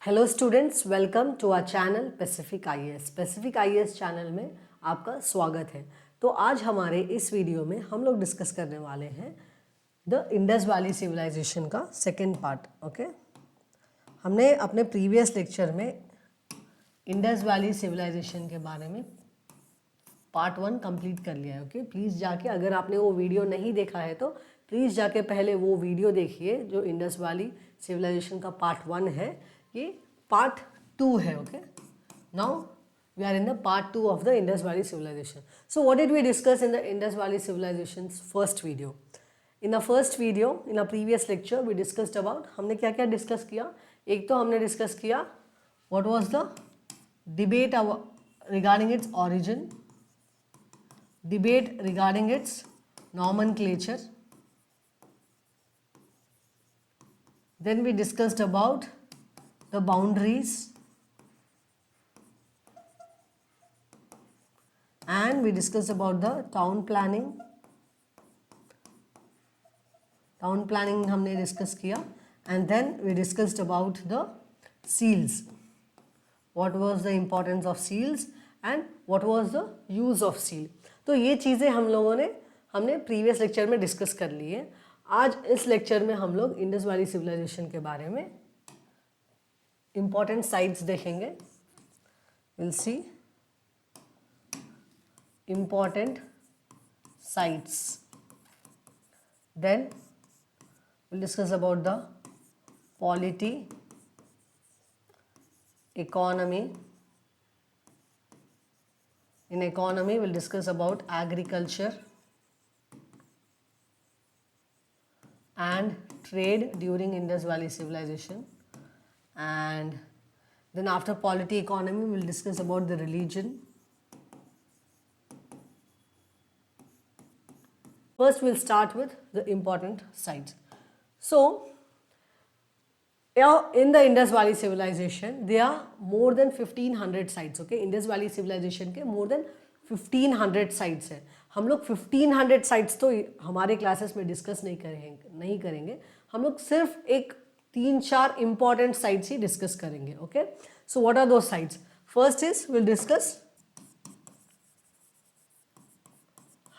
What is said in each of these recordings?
Hello students, welcome to our channel Pacific IAS. Pacific IAS channel में आपका स्वागत है। तो आज हमारे इस वीडियो में हम लोग डिस्कस करने वाले हैं द इंडस वैली सिविलाइजेशन का सेकेंड पार्ट। ओके, हमने अपने प्रीवियस लेक्चर में इंडस वैली सिविलाइजेशन के बारे में पार्ट 1 कंप्लीट कर लिया है। ओके, प्लीज़ जाके, अगर आपने वो वीडियो नहीं देखा है तो प्लीज़ जाके पहले वो वीडियो देखिए जो इंडस वैली सिविलाइजेशन का पार्ट 1 है। ये पार्ट 2 है। Okay, now we are in the part 2 of the Indus Valley civilization. So what did we discuss in the Indus Valley civilization's first video? In the first video, in a previous lecture, we discussed about, हमने क्या क्या discuss किया। एक तो हमने discuss किया what was the debate regarding its origin, debate regarding its nomenclature. Then we discussed about the boundaries, and we discussed about the town planning. Town planning हमने discuss किया, and then we discussed about the seals. What was the importance of seals and what was the use of seal. तो ये चीज़ें हमने previous lecture में discuss कर ली है। आज इस लेक्चर में हम लोग इंडस वैली सिविलाइजेशन के बारे में इम्पॉर्टेंट साइट्स देखेंगे। Will see important sites. Then we'll discuss about the polity, economy. In economy, we'll discuss about agriculture and trade during Indus Valley civilization. And then after polity, economy, we'll discuss about the religion. First, we'll start with the important sites. So, in the Indus Valley civilization, there are more than 1500 sites. Okay, Indus Valley civilization के more than 1500 sites है। हम लोग 1500 sites तो हमारे classes में discuss नहीं करेंगे। हम लोग सिर्फ एक 3-4 important sites ही डिस्कस करेंगे। Okay, so what are those sites? First is we'll discuss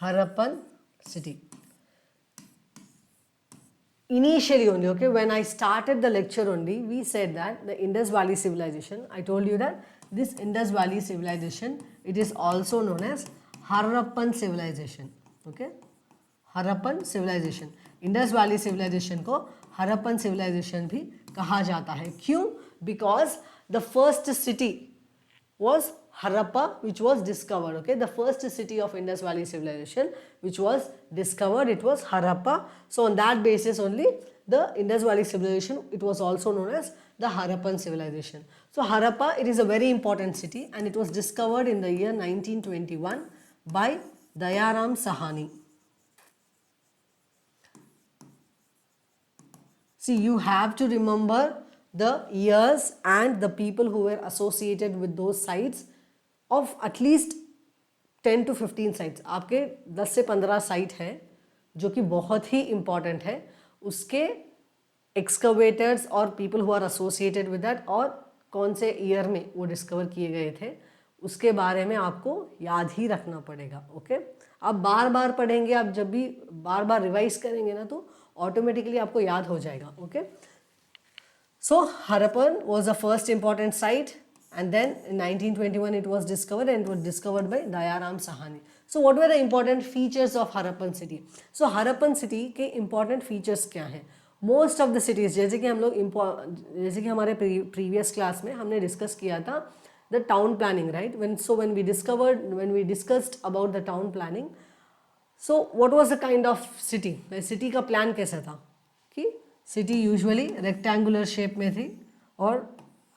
Harappan city. Initially only, okay, when I started the lecture only, we said that the Indus Valley civilization, I told you that this Indus Valley civilization, it is also known as Harappan civilization. Okay, Harappan civilization. Indus Valley civilization को Harappan civilization भी कहा जाता है। क्यों? Because the first city was Harappa, which was discovered. Okay, the first city of Indus Valley civilization which was discovered, it was Harappa. So on that basis only the Indus Valley civilization, it was also known as the Harappan civilization. So Harappa, it is a very important city and it was discovered in the year 1921 by Dayaram Sahani. See, you have to remember the years and the people who were associated with those sites of at least 10 to 15 sites. आपके 10 से 15 site हैं जो कि बहुत ही important है। उसके excavators और people who are associated with that और कौन से ईयर में वो डिस्कवर किए गए थे उसके बारे में आपको याद ही रखना पड़ेगा। ओके, आप बार बार पढ़ेंगे, आप जब भी बार बार रिवाइज करेंगे ना तो ऑटोमेटिकली आपको याद हो जाएगा। Okay, so Harappan was the first important site. And then in 1921 it was discovered and it was discovered by Dayaram Sahani. So what were the important features of Harappan city? So Harappan city के important features क्या हैं? Most of the cities, जैसे कि हमारे previous class में हमने discuss किया था the town planning, right? When we discussed about the town planning, so what was the kind of city? City का plan कैसा था कि city usually rectangular shape में थी और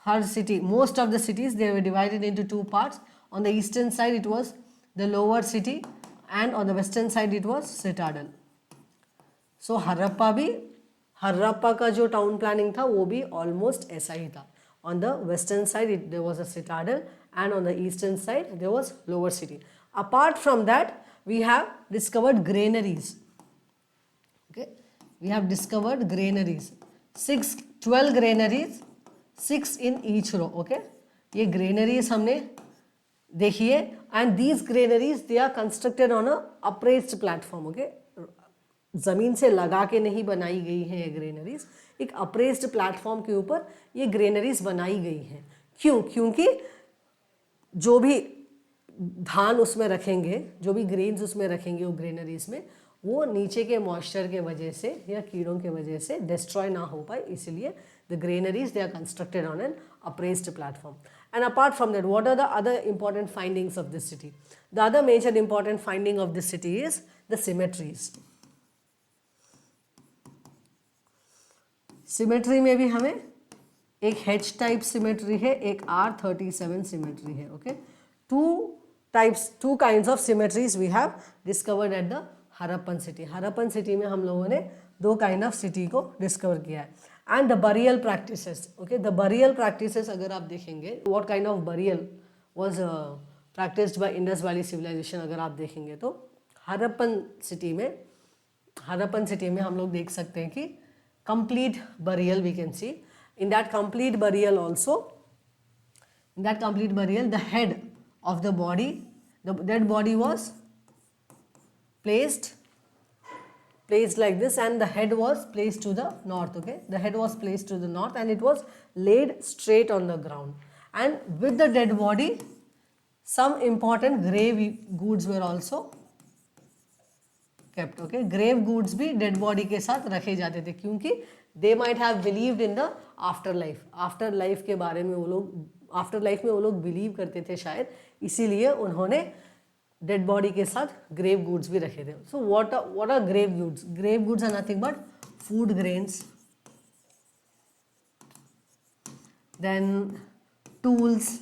हर city, most of the cities, they were divided into two parts. On the eastern side it was the lower city and on the western side it was citadel. So Harappa का जो town planning था वो भी almost ऐसा ही था. On the western side there was a citadel and on the eastern side there was lower city. Apart from that we have discovered granaries. Okay, we have discovered granaries, 12 granaries 6 in each row. Okay, ये granaries हमने देखिए, and these granaries they are constructed on a upraised platform. Okay, जमीन से लगा के नहीं बनाई गई है ये ग्रेनरीज, एक अप्रेस्ड प्लेटफॉर्म के ऊपर ये ग्रेनरीज बनाई गई हैं. क्यों? क्योंकि जो भी धान उसमें रखेंगे, जो भी ग्रेन्स उसमें रखेंगे वो ग्रेनरीज में, वो नीचे के मॉइस्चर के वजह से या कीड़ों के वजह से डिस्ट्रॉय ना हो पाए, इसलिए the granaries they are constructed on an upraised platform. And apart from that, what are the other important findings of this city? The other major important finding of this city is the cemeteries. Cemetery में भी हमें एक H type symmetry है, एक R37 cemetery है. Okay, two kinds of cemeteries we have discovered at the Harappan city. Harappan city में हम लोगों ने दो काइंड ऑफ सिटी को डिस्कवर किया है. And the burial practices. Okay, the burial practices अगर आप देखेंगे, what kind of burial was practised by Indus valley civilisation, अगर आप देखेंगे तो हरप्पन सिटी में हम लोग देख सकते हैं कि complete burial we can see. In that complete burial also, the head of the body, the dead body was placed like this, and the head was placed to the north. Okay, the head was placed to the north and it was laid straight on the ground, and with the dead body some important grave goods were also kept. Okay, grave goods भी dead body के साथ रखे जाते थे, क्योंकि they might have believed in the afterlife. आफ्टरलाइफ के बारे में वो लोग, आफ्टरलाइफ में वो लोग बिलीव करते थे शायद, इसीलिए उन्होंने डेड बॉडी के साथ ग्रेव गुड्स भी रखे थे. So what are grave goods? Grave goods are nothing but food grains, then tools,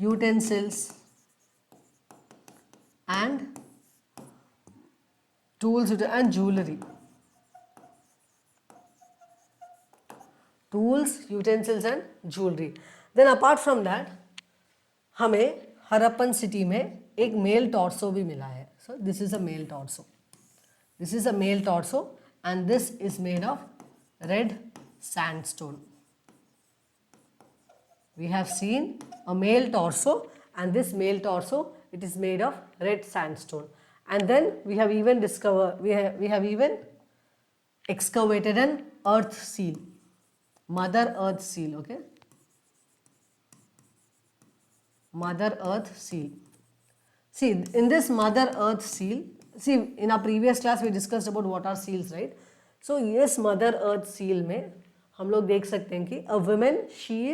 utensils and tools and jewelry. Tools, utensils and jewelry. Then apart from that, हमें Harappan city में एक male torso भी मिला है. So this is a male torso. This is a male torso and this is made of red sandstone. We have seen a male torso, and this male torso, it is made of red sandstone. And then we have even discovered, we have even excavated an earth seal, mother earth seal. Okay, mother earth seal. See, in this mother earth seal, see in our previous class we discussed about what are seals, right? So yes, mother earth seal में हम लोग देख सकते हैं कि a woman, she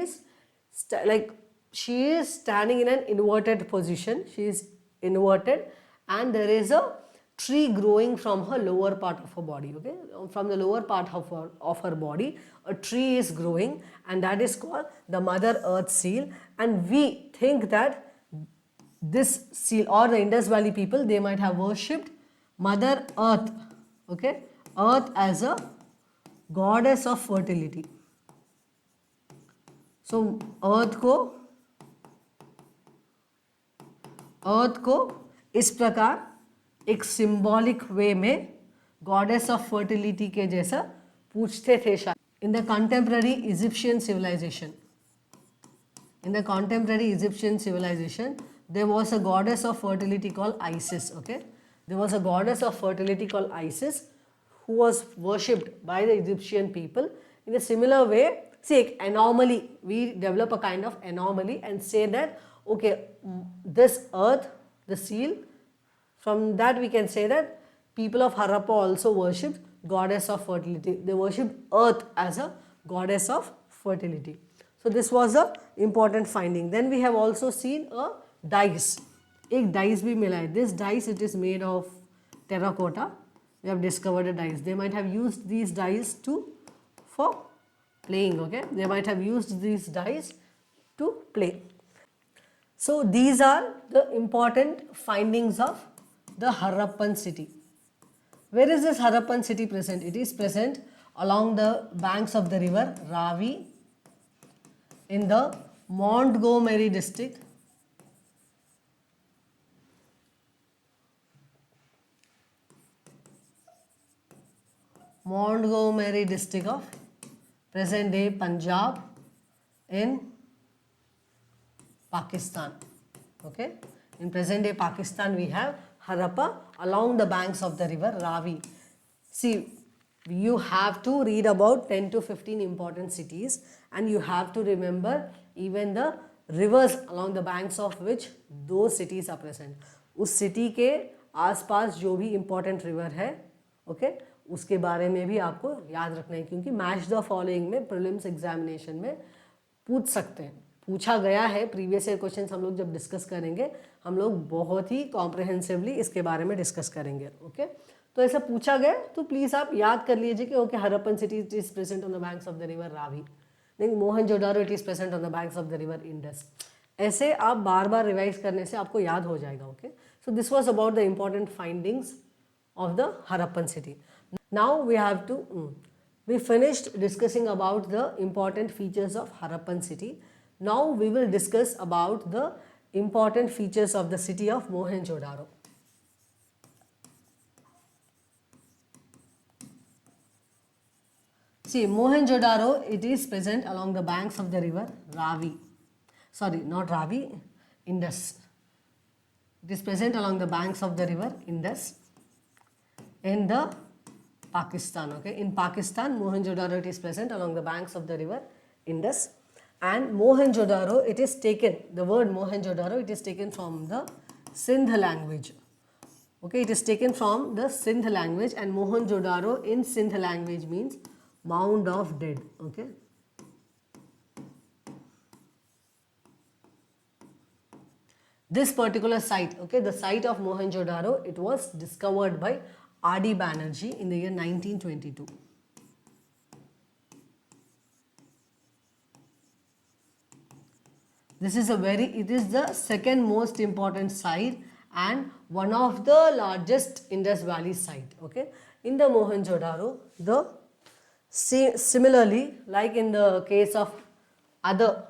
is standing in an inverted position. She is inverted and there is a tree growing from her lower part of her body. Okay, from the lower part of her body a tree is growing, and that is called the mother earth seal. And we think that this seal, or the Indus Valley people, they might have worshipped mother earth. Okay, earth as a goddess of fertility. So earth को इस प्रकार एक symbolic वे में goddess of fertility के जैसा पूछते थे शायद. इन द contemporary Egyptian civilisation there was a goddess of fertility called Isis. Okay, there was a goddess of fertility called Isis who was worshipped by the Egyptian people. In a similar way, see, anomaly, we develop a kind of anomaly and say that okay, this earth, the seal, from that we can say that people of Harappa also worshipped goddess of fertility. They worshipped earth as a goddess of fertility. So this was a important finding. Then we have also seen a dice. एक dice भी मिला है. This dice, it is made of terracotta. We have discovered a dice. They might have used these dice for playing. Okay, they might have used these dice to play. So these are the important findings of the Harappan city. Where is this Harappan city present? It is present along the banks of the river Ravi in the Montgomery district. Montgomery district of present day Punjab in Pakistan. Okay, in present day Pakistan we have Harappa along the banks of the river Ravi. See, you have to read about 10 to 15 important cities and you have to remember even the rivers along the banks of which those cities are present. उस city के आसपास जो भी important river है, okay, उसके बारे में भी आपको याद रखना है क्योंकि मैच द फॉलोइंग में प्रीलिम्स एग्जामिनेशन में पूछ सकते हैं, पूछा गया है। प्रीवियस ईयर क्वेश्चन हम लोग जब डिस्कस करेंगे हम लोग बहुत ही कॉम्प्रहेंसिवली इसके बारे में डिस्कस करेंगे। ओके, तो ऐसा पूछा गया तो प्लीज़ आप याद कर लीजिए कि okay Harappan city it is present on the banks of the river Ravi, नहीं Mohenjodaro it is present on the banks of the river Indus. ऐसे आप बार बार रिवाइज करने से आपको याद हो जाएगा। Okay, so this was about the important findings of the Harappan city. Now we finished discussing about the important features of Harappan city. Now we will discuss about the important features of the city of Mohenjo-daro. See, Mohenjo-daro, it is present along the banks of the river Ravi. Sorry, not Ravi, Indus. It is present along the banks of the river Indus in the Pakistan. Okay, in Pakistan Mohenjo-daro it is present along the banks of the river Indus, and Mohenjo-daro it is taken, the word Mohenjo-daro it is taken from the Sindh language. Okay, it is taken from the Sindh language and Mohenjo-daro in Sindh language means mound of dead. Okay, this particular site, okay, the site of Mohenjo-daro, it was discovered by R.D. Banerjee in the year 1922. This is it is the second most important site and one of the largest Indus Valley site. Okay, in the Mohenjo-daro, similarly like in the case of other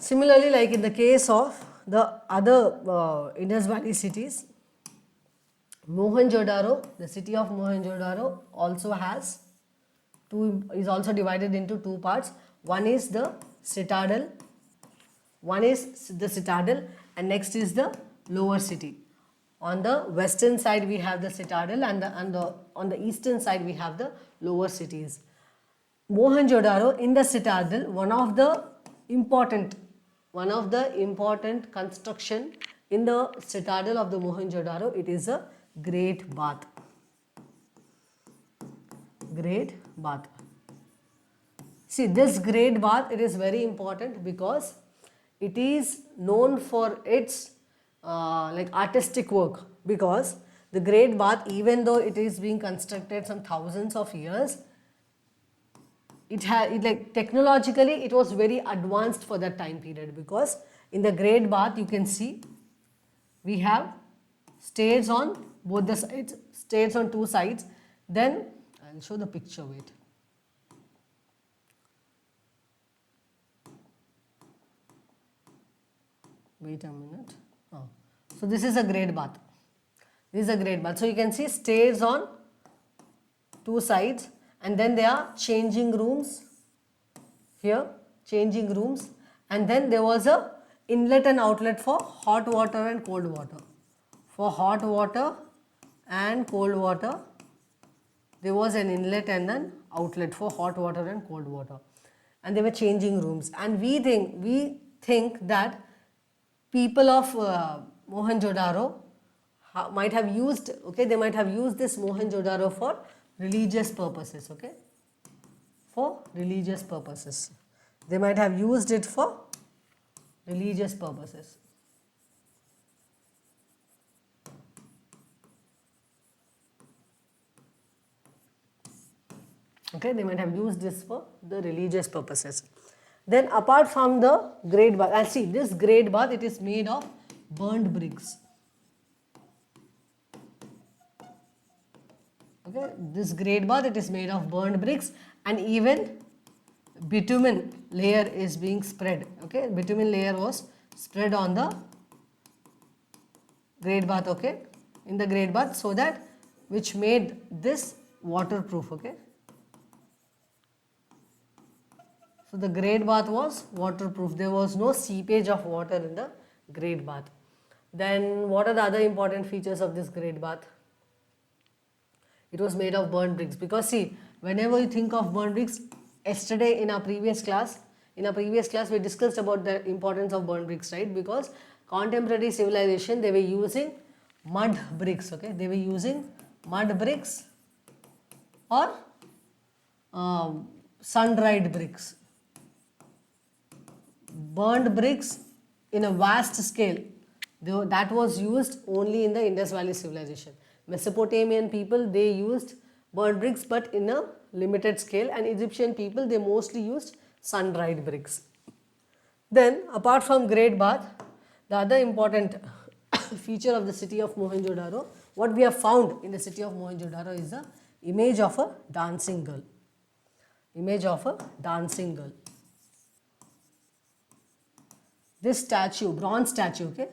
Similarly, like in the case of the other Indus Valley cities, Mohenjo-daro, the city of Mohenjo-daro also is also divided into two parts. One is the citadel, and next is the lower city. On the western side we have the citadel and on the eastern side we have the lower cities. Mohenjo-daro, in the citadel, one of the important construction in the citadel of the Mohenjo-daro, it is a great bath. Great bath. See, this great bath, it is very important because it is known for its like artistic work, because the great bath, even though it is being constructed some thousands of years, like technologically it was very advanced for that time period, because in the great bath you can see we have stairs on both the sides, stairs on two sides. Then I'll show the picture, wait. Wait a minute. Oh. So this is a great bath. This is a great bath. So you can see stairs on two sides, and then there are changing rooms here, changing rooms, and then there was a inlet and outlet for hot water and cold water. For hot water and cold water, there was an inlet and an outlet for hot water and cold water, and there were changing rooms. And we think that people of Mohenjo-daro might have used, okay, they might have used this Mohenjo-daro for religious purposes, okay, for religious purposes. They might have used it for religious purposes. Okay, they might have used this for the religious purposes. Then apart from the great bath, and see this great bath, it is made of burned bricks. Okay, this great bath, it is made of burned bricks, and even bitumen layer is being spread. Okay, bitumen layer was spread on the great bath, okay, in the great bath, so that which made this waterproof, okay. So the great bath was waterproof. There was no seepage of water in the great bath. Then what are the other important features of this great bath? It was made of burnt bricks, because see, whenever you think of burnt bricks, yesterday in our previous class we discussed about the importance of burnt bricks, right? Because contemporary civilization, they were using mud bricks, okay, they were using mud bricks or sun-dried bricks. Burnt bricks in a vast scale, that was used only in the Indus Valley civilization. Mesopotamian people, they used burnt bricks but in a limited scale, and Egyptian people, they mostly used sun-dried bricks. Then apart from great bath, the other important feature of the city of Mohenjo-daro, what we have found in the city of Mohenjo-daro is the image of a dancing girl. Image of a dancing girl. This statue, bronze statue, okay,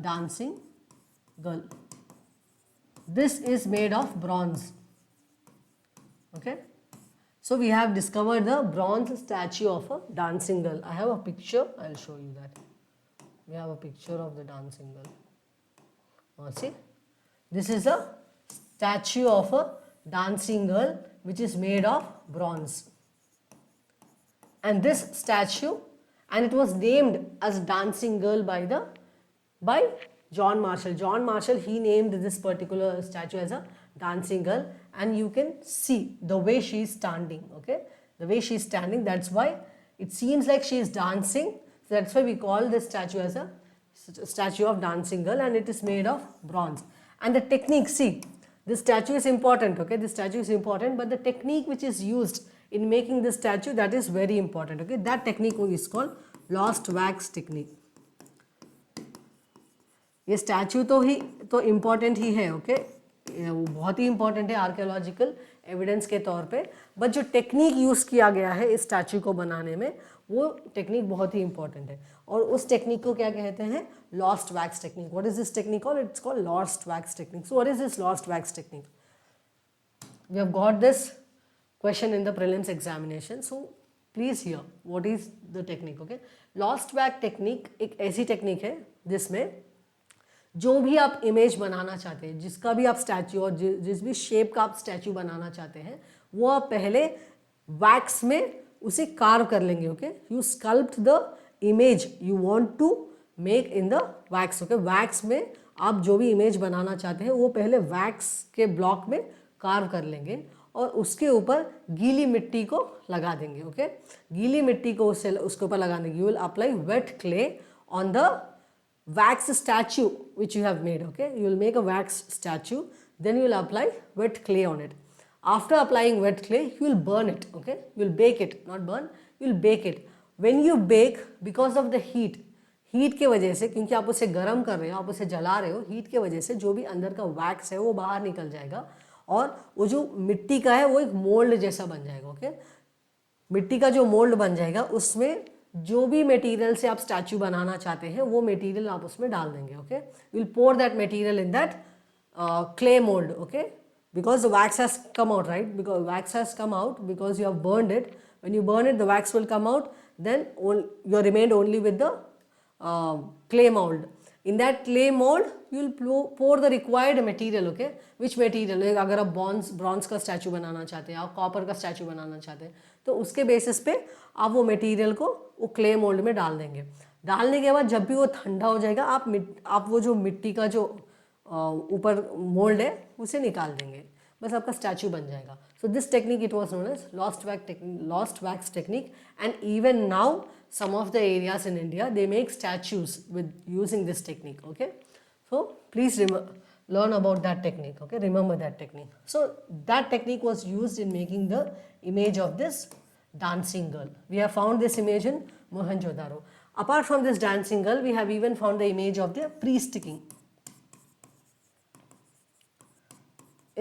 dancing girl. This is made of bronze, okay. So we have discovered the bronze statue of a dancing girl. I have a picture, I'll show you that. We have a picture of the dancing girl. See, this is a statue of a dancing girl which is made of bronze. And this statue, and it was named as dancing girl by John Marshall. John Marshall, he named this particular statue as a dancing girl, and you can see the way she is standing, okay, the way she is standing, that's why it seems like she is dancing. So that's why we call this statue as a statue of dancing girl, and it is made of bronze. And the technique, see, this statue is important, okay, this statue is important, but the technique which is used in making this statue, that is very important, okay. That technique is called lost wax technique. ये statue तो important ही है, okay, वो बहुत ही important है archaeological evidence के तौर पे, बट जो टेक्निक यूज़ किया गया है इस स्टैचू को बनाने में, वो टेक्निक बहुत ही इम्पॉर्टेंट है, और उस टेक्निक को क्या कहते हैं? Lost wax technique. What is this technique called? It's called lost wax technique. So what is this lost wax technique? We have got this question in the prelims examination, so please hear what is the technique. Okay, lost wax technique एक ऐसी technique है जिसमें जो भी आप image बनाना चाहते हैं, जिसका भी आप स्टैचू और जिस भी शेप का आप स्टैचू बनाना चाहते हैं, वो आप पहले वैक्स में उसे कार्व कर लेंगे. Okay, you sculpt the image you want to make in the wax. Okay, wax में आप जो भी इमेज बनाना चाहते हैं वो पहले वैक्स के ब्लॉक में कार्व कर लेंगे और उसके ऊपर गीली मिट्टी को लगा देंगे. ओके, गीली मिट्टी को उसके ऊपर लगा देंगे. You will apply wait clay on the wax statue which you have made. Okay, you will make a wax statue, then you will apply wet clay on it. After applying wet clay, you will burn it. Okay, you will bake it, not burn, you will bake it. When you bake, because of the heat के वजह से, क्योंकि आप उसे गर्म कर रहे हो, आप उसे जला रहे हो, हीट के वजह से जो भी अंदर का वैक्स है वो बाहर निकल जाएगा और वो जो मिट्टी का है वो एक मोल्ड जैसा बन जाएगा. ओके, मिट्टी का जो मोल्ड बन जाएगा उसमें जो भी मटेरियल से आप स्टैचू बनाना चाहते हैं वो मटेरियल आप उसमें डाल देंगे. Okay, will pour that material in that clay mould. Okay, because the wax has come out, right, because wax has come out because you have burned it. When you burn it the wax will come out, then you are remained only with the clay mold. In that clay mold you will pour the required material. Okay, which material? अगर आप bronze का statue बनाना चाहते हैं, आप copper का statue बनाना चाहते हैं, तो उसके बेसिस पे आप वो मटेरियल को वो क्ले मोल्ड में डाल देंगे. डालने के बाद जब भी वो ठंडा हो जाएगा आप वो जो मिट्टी का जो ऊपर मोल्ड है उसे निकाल देंगे, बस आपका स्टैचू बन जाएगा. So this technique it was known as lost wax technique. And even now some of the areas in India they make statues with using this technique. Okay, so please learn about that technique. Okay, remember that technique. So that technique was used in making the image of this dancing girl. We have found this image in Mohenjo-daro. Apart from this dancing girl, we have even found the image of the priest king.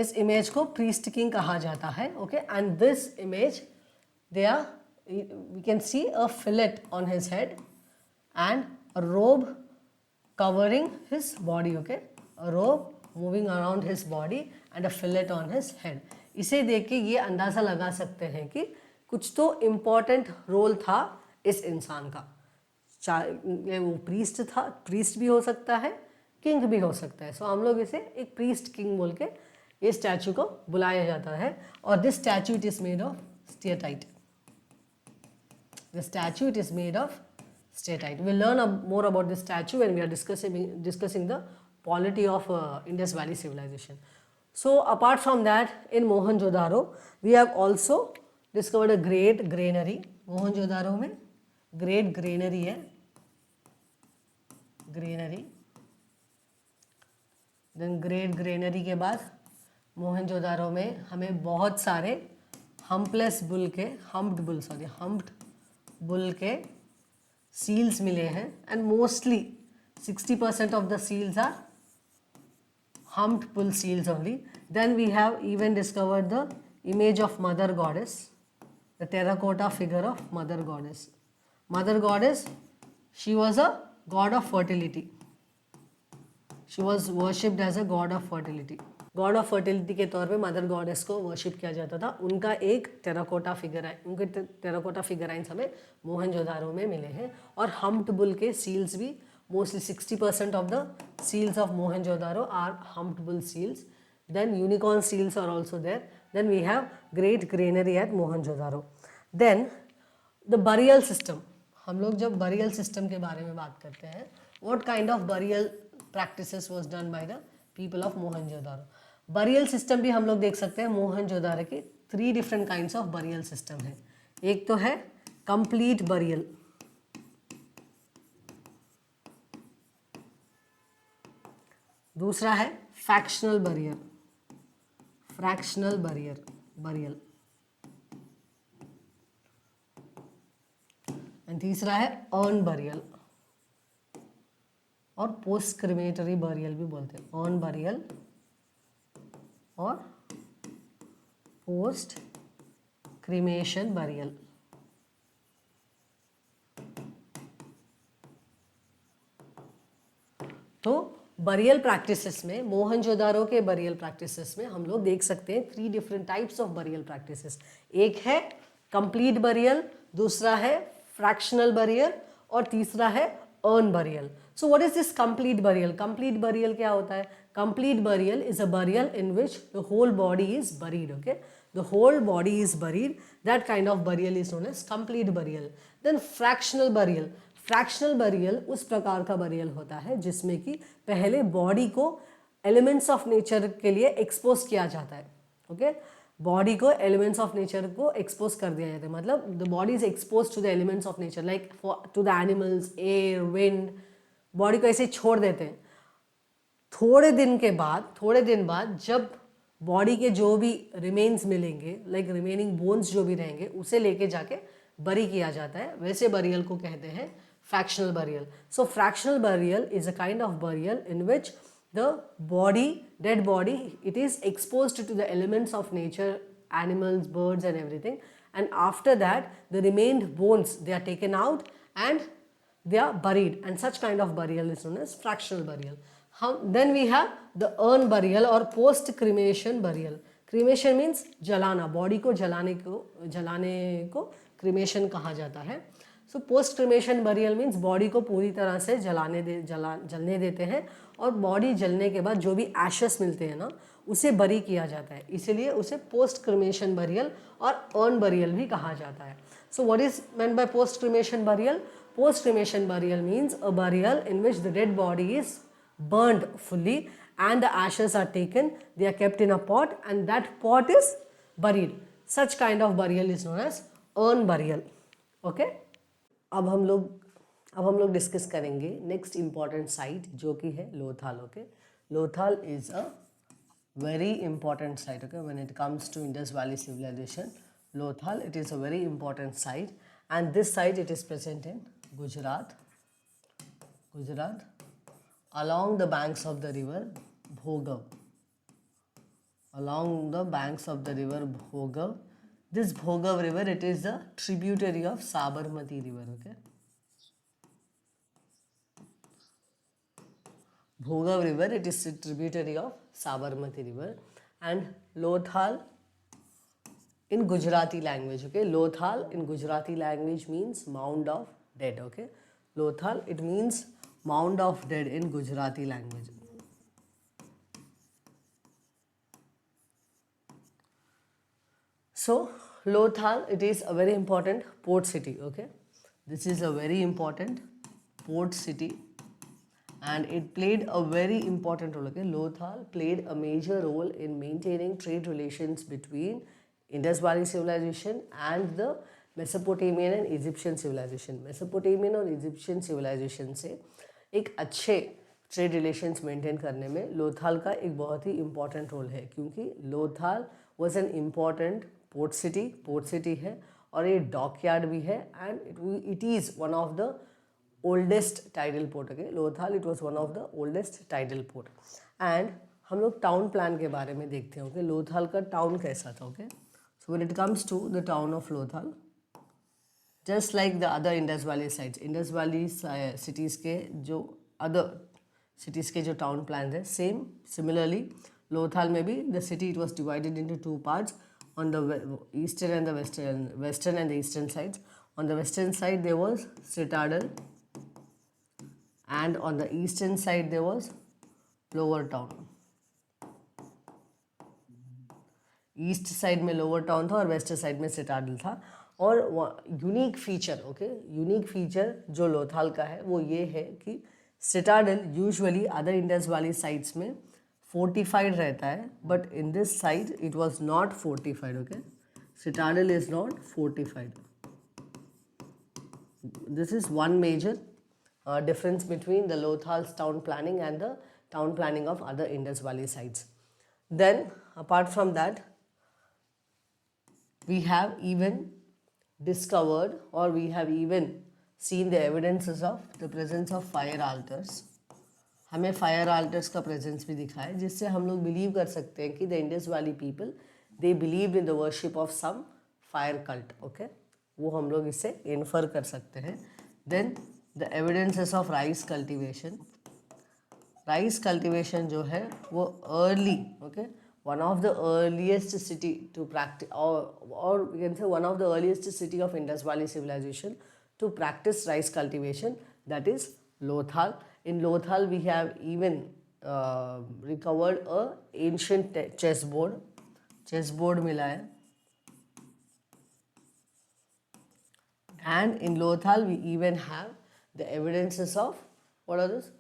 इस image को priest king कहा जाता है. Okay, and this image we can see a fillet on his head and a robe covering his body, okay, a robe moving around his body and a fillet on his head. इसे देख के ये अंदाज़ा लगा सकते हैं कि कुछ तो इम्पॉर्टेंट रोल था इस इंसान का, चाहे वो प्रीस्ट था, प्रीस्ट भी हो सकता है, किंग भी हो सकता है. सो हम लोग इसे एक प्रीस्ट किंग बोल के ये स्टैचू को बुलाया जाता है. और this statue it is made of steatite. The statue it is made of steatite. We'll learn more about this statue when we are discussing the polity of Indus Valley civilization. So apart from that, in Mohenjo-daro we have also discovered a great granary. Mohenjo-daro में great granary है, granary. Then great granary के बाद मोहनजोदारो में हमें बहुत सारे humpless bull के humped bull के सील्स मिले हैं. And mostly 60% of the seals are humped bull seals only. Then we have even discovered the image of mother goddess, the terracotta figure of mother goddess. Mother goddess, she was a god of fertility. She was worshipped as a god of fertility. God of fertility के तौर पे mother goddess को worship किया जाता था. उनका एक terracotta figure है, उनके टेराकोटा फिगराइंस हमें मोहनजोदारो में मिले हैं. और हम्प्ड बुल के सील्स भी mostly 60% of the seals of Mohenjodaro are humped bull seals. Then unicorn seals are also there. Then we have great granary at Mohenjodaro. Then the burial system. हम लोग जब बरियल सिस्टम के बारे में बात करते हैं, what kind of burial practices was done by the people of Mohenjodaro. Burial system भी हम लोग देख सकते हैं. मोहनजोदारो के 3 different kinds of burial system है. एक तो है कंप्लीट बरियल, दूसरा है फ्रैक्शनल बरियल, बरियल, एंड तीसरा है अर्न बरियल और पोस्ट क्रिमेटरी बरियल भी बोलते हैं. अर्न बरियल और पोस्ट क्रीमेशन बरियल. तो बरियल प्रैक्टिसेस में, मोहनजोदारो के बरियल प्रैक्टिसेस में हम लोग देख सकते हैं 3 different types of burial practices. एक है कंप्लीट बरियल, दूसरा है फ्रैक्शनल बरियल और तीसरा है earn burial. So what is this complete burial? Complete burial क्या होता है? Complete burial is a burial in which the whole body is buried, okay? The whole body is buried. That kind of burial is known as complete burial. Then fractional burial. Fractional burial उस प्रकार का burial होता है जिसमें कि पहले body को elements of nature के लिए expose किया जाता है, okay? Body को elements of nature को expose कर दिया जाता है. मतलब the body is exposed to the elements of nature, like to the animals, air, wind. Body को ऐसे छोड़ देते हैं. थोड़े दिन बाद जब बॉडी के जो भी रिमेन्स मिलेंगे, लाइक रिमेनिंग बोन्स जो भी रहेंगे, उसे लेके जाके बरी किया जाता है. वैसे बरियल को कहते हैं fractional burial. So fractional burial is a kind of burial in which the body, dead body, it is exposed to the elements of nature, animals, birds and everything, and after that the remained bones they are taken out and they are buried, and such kind of burial is known as fractional burial. Then we have the urn burial or post cremation burial. Cremation means जलाना, body को जलाने को cremation कहा जाता है. So post cremation burial means body को पूरी तरह से जलने देते हैं और बॉडी जलने के बाद जो भी एशेस मिलते हैं ना, उसे बरी किया जाता है. इसीलिए उसे पोस्ट क्रीमेशन बरियल और अर्न बरियल भी कहा जाता है. सो what is meant by post cremation burial? Post cremation burial means a burial in which the dead body is burned fully and the ashes are taken, they are kept in a pot and that pot is buried. Such kind of burial is known as urn burial. Okay? अब हम लोग discuss करेंगे next important site जो कि है Lothal. Okay, Lothal is a very important site. Okay, when it comes to Indus valley civilization, Lothal it is a very important site, and this site it is present in Gujarat, along the banks of the river Bhogav. This Bhogav river, it is a tributary of Sabarmati river. Okay, Bhogab river, it is a tributary of Sabarmati river. And Lothal in Gujarati language, okay, Lothal in Gujarati language means mound of dead, okay. Lothal, it means mound of dead in Gujarati language. So Lothal, it is a very important port city, okay. This is a very important port city and it played a very important role, okay. Lothal played a major role in maintaining trade relations between Indus Valley civilization and the Mesopotamian and Egyptian civilization. Mesopotamian और Egyptian civilization से एक अच्छे trade relations maintain करने में लोथाल का एक बहुत ही इम्पॉर्टेंट रोल है, क्योंकि Lothal was an important port city है और ये डॉक यार्ड भी है and it is one of the oldest tidal port, okay. Lothal it was one of the oldest tidal port. And हम लोग टाउन प्लान के बारे में देखते हैं, ओके. लोथाल का टाउन कैसा था, okay. So when it comes to the town of Lothal, just like the other Indus valley sites, Indus Valley cities के जो अदर सिटीज़ के जो टाउन प्लान है, सेम सिमिलरली लोथाल में भी the city it was divided into two parts on the eastern and the western and the eastern sides. On the western side there was citadel and on the eastern side there was lower town. East side में lower town था और west side में citadel था. और unique feature, okay, unique feature जो लोथाल का है वो ये है कि citadel usually other Indus valley sites में फोर्टिफाइड रहता है, but in this site it was not fortified, okay. Citadel is not fortified. This is one major difference between the Lothal's town planning and the town planning of other Indus Valley sites. Then apart from that, we have even discovered or we have even seen the evidences of the presence of fire altars. हमें fire alters का presence भी दिखा है, जिससे हम लोग believe कर सकते हैं कि the Indus valley people they believe in the worship of some fire cult, okay. वो हम लोग इससे इन्फर कर सकते हैं. Then the evidences of rice cultivation. Rice cultivation जो है वो early, okay, one of the earliest city to practice और we can say one of the earliest city of Indus valley civilisation to practice rice cultivation, that is Lothal. In Lothal we have even recovered a ancient chessboard मिला है. And in Lothal we even have the evidences of what are those?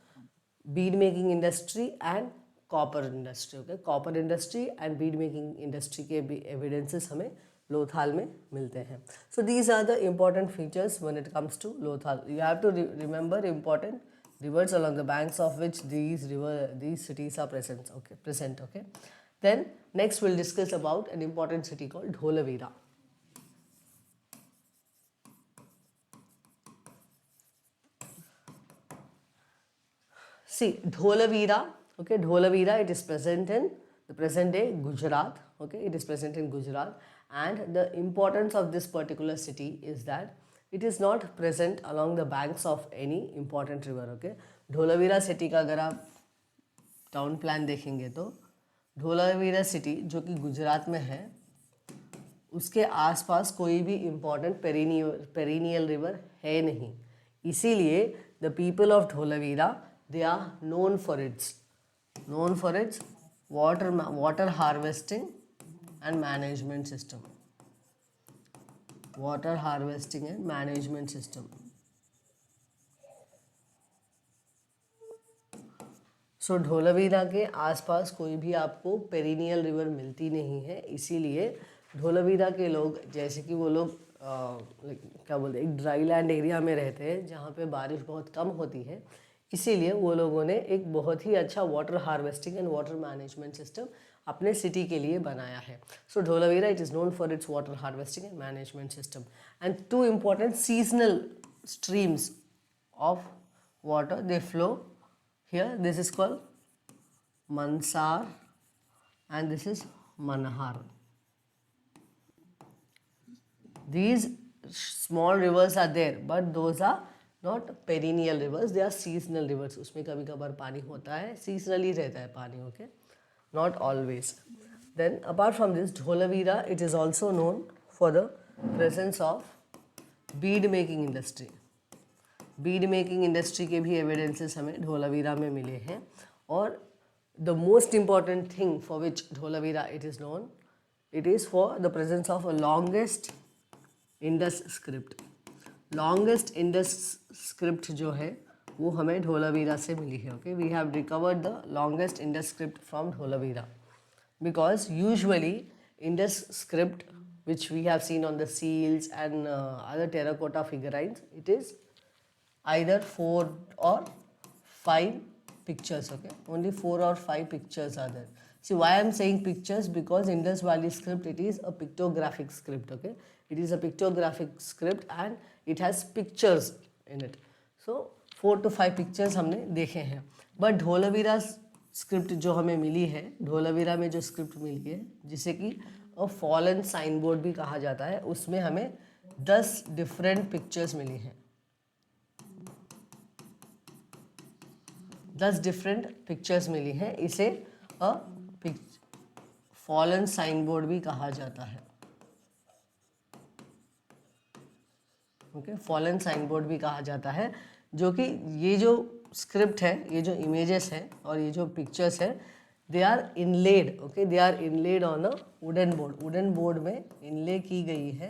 Bead making industry and copper industry, okay. Copper industry and bead making industry के भी evidences हमें लोथाल में मिलते हैं. So these are the important features when it comes to Lothal. You have to remember important rivers along the banks of which these cities are present, okay. Then next we'll discuss about an important city called Dholavira. See, Dholavira, okay, Dholavira, it is present in the present day Gujarat, okay, it is present in Gujarat. And the importance of this particular city is that it is not present along the banks of any important river, okay. Dholavira city का अगर आप town plan देखेंगे तो Dholavira city जो कि गुजरात में है, उसके आसपास कोई भी इम्पॉर्टेंट पेरिनियल रिवर है नहीं. इसीलिए the people of Dholavira they are known for its water harvesting and management system. Water harvesting and management system. सो ढोलावीरा के आसपास कोई भी आपको पेरिनियल रिवर मिलती नहीं है, इसीलिए ढोलावीरा के लोग, जैसे कि वो लोग क्या बोलते हैं, एक ड्राई लैंड एरिया में रहते हैं जहाँ पे बारिश बहुत कम होती है, इसीलिए वो लोगों ने एक बहुत ही अच्छा water harvesting and water management system अपने सिटी के लिए बनाया है. So Dholavira it is known for its water harvesting and management system and two important seasonal streams of water they flow here. This is called Mansar and this is Manahar. These small rivers are there, but those are not perennial rivers, they are seasonal rivers. उसमें कभी कभार पानी होता है, seasonally रहता है पानी. Okay, not always. Then apart from this, Dholavira it is also known for the presence of bead making industry. Bead making industry के भी एविडेंसेस हमें ढोलावीरा में मिले हैं. और the most important thing for which Dholavira it is known, it is for the presence of a longest Indus script. Longest Indus script जो है वो हमें ढोलावीरा से मिली है. Okay, we have recovered the longest Indus script from Dholavira, because usually Indus script which we have seen on the seals and other terracotta figurines, it is either 4 or 5 pictures. Okay, only 4 or 5 pictures are there. See why I am saying pictures, because Indus Valley script it is a pictographic script. Okay, it is a pictographic script and it has pictures in it. So 4 to 5 pictures हमने देखे हैं. But Dholavira script जो हमें मिली है, ढोलावीरा में जो script मिली है जिसे कि अ फॉलन साइन बोर्ड भी कहा जाता है, उसमें हमें 10 डिफरेंट पिक्चर्स मिली हैं. 10 डिफरेंट पिक्चर्स मिली हैं. इसे अ फॉलन साइन बोर्ड भी कहा जाता है. ओके, फॉलन साइन बोर्ड भी कहा जाता है, जो कि ये जो स्क्रिप्ट है, ये जो इमेजेस हैं और ये जो पिक्चर्स है, they are inlaid. Okay, they are inlaid on a wooden board. Wooden board में इनले की गई है.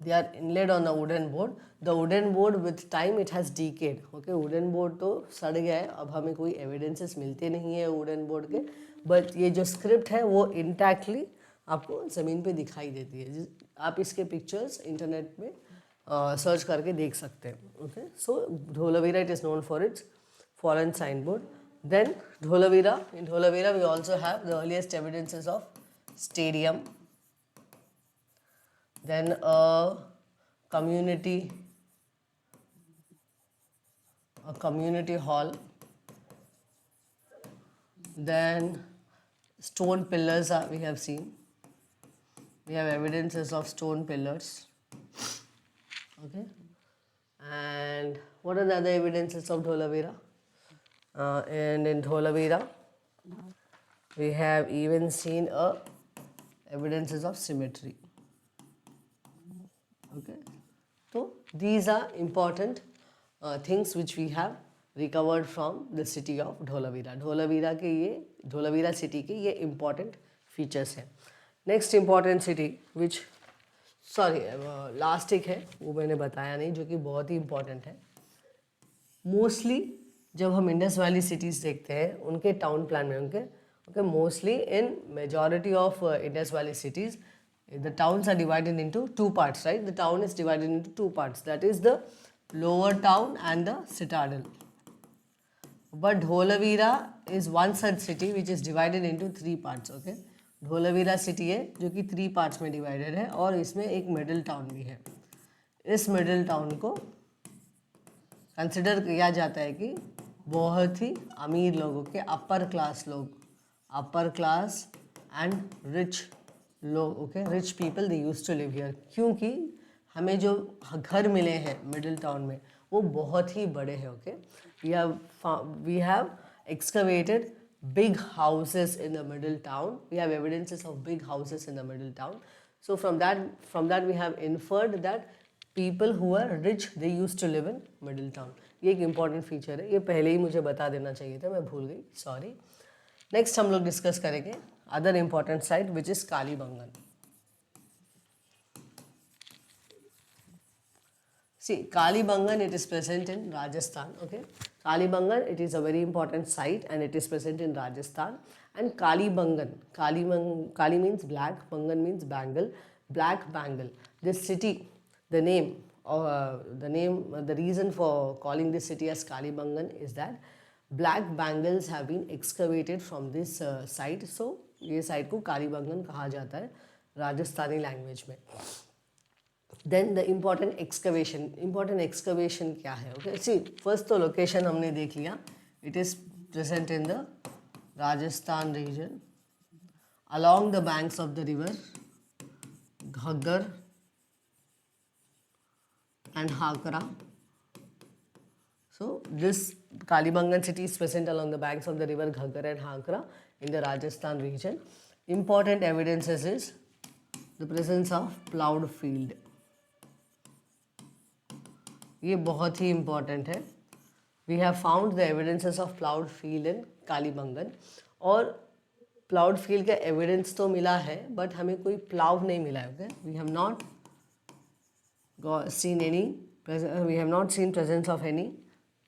They are inlaid on a wooden board. The wooden board with time it has decayed. Okay, wooden board तो सड़ गया है, अब हमें कोई एविडेंसेस मिलते नहीं है वुडन बोर्ड के, बट ये जो स्क्रिप्ट है वो इंटैक्टली आपको ज़मीन पे दिखाई देती है. आप इसके पिक्चर्स इंटरनेट में सर्च करके देख सकते हैं. Okay, so Dholavira it is known for its foreign sign board. Then Dholavira, in Dholavira we also have the earliest evidences of stadium, then a community hall, then stone pillars we have seen. We have evidences of stone pillars. Okay, and what are the other evidences of Dholavira? And in Dholavira we have even seen evidences of symmetry. Okay, so these are important things which we have recovered from the city of Dholavira. Dholavira के ये Dholavira city के ये important features हैं. Next important city which last एक है वो मैंने बताया नहीं, जो कि बहुत ही important है. मोस्टली जब हम इंडस वैली सिटीज़ देखते हैं उनके टाउन प्लान में उनके mostly in majority of Indus Valley cities the towns are divided into 2 parts, right? The town is divided into 2 parts, that is the lower town and the citadel. But Dholavira is one such city which is divided into 3 parts. Okay, Dholavira city है जो कि 3 parts में divided है और इसमें एक middle town भी है. इस मिडिल टाउन को कंसिडर किया जाता है कि बहुत ही अमीर लोगों के, अपर क्लास लोग, अपर क्लास एंड रिच लोग, okay, rich people they use to live here. क्योंकि हमें जो घर मिले हैं मिडिल टाउन में वो बहुत ही बड़े हैं. Okay, we have excavated big houses in the middle town. We have evidences of big houses in the middle town. So from that we have inferred that people who are rich they used to live in middle town. ये एक important feature है, ये पहले ही मुझे बता देना चाहिए था, मैं भूल गई, सॉरी. नेक्स्ट हम लोग डिस्कस करेंगे other important site which is Kalibangan. See, Kalibangan, it is present in Rajasthan. Okay, Kalibangan, it is a very important site and it is present in Rajasthan. And Kalibangan, Kali means black, Bangan means bangle, black bangle. This city, the reason for calling this city as Kalibangan is that black bangles have been excavated from this site. So ये site को कालीबंगन कहा जाता है Rajasthani language में. Then the important excavation क्या है? Okay, see first तो location हमने देख लिया, it is present in the Rajasthan region along the banks of the river Ghaggar and Hakra. So this Kalibangan city is present along the banks of the river Ghaggar and Hakra in the Rajasthan region. Important evidences is the presence of plowed field. ये बहुत ही important है. We have found the evidences of plowed field in Kalibangan. और ploughed field का evidence तो मिला है but हमें कोई प्लाव नहीं मिला है. Okay, we have not seen any, we have not seen presence of any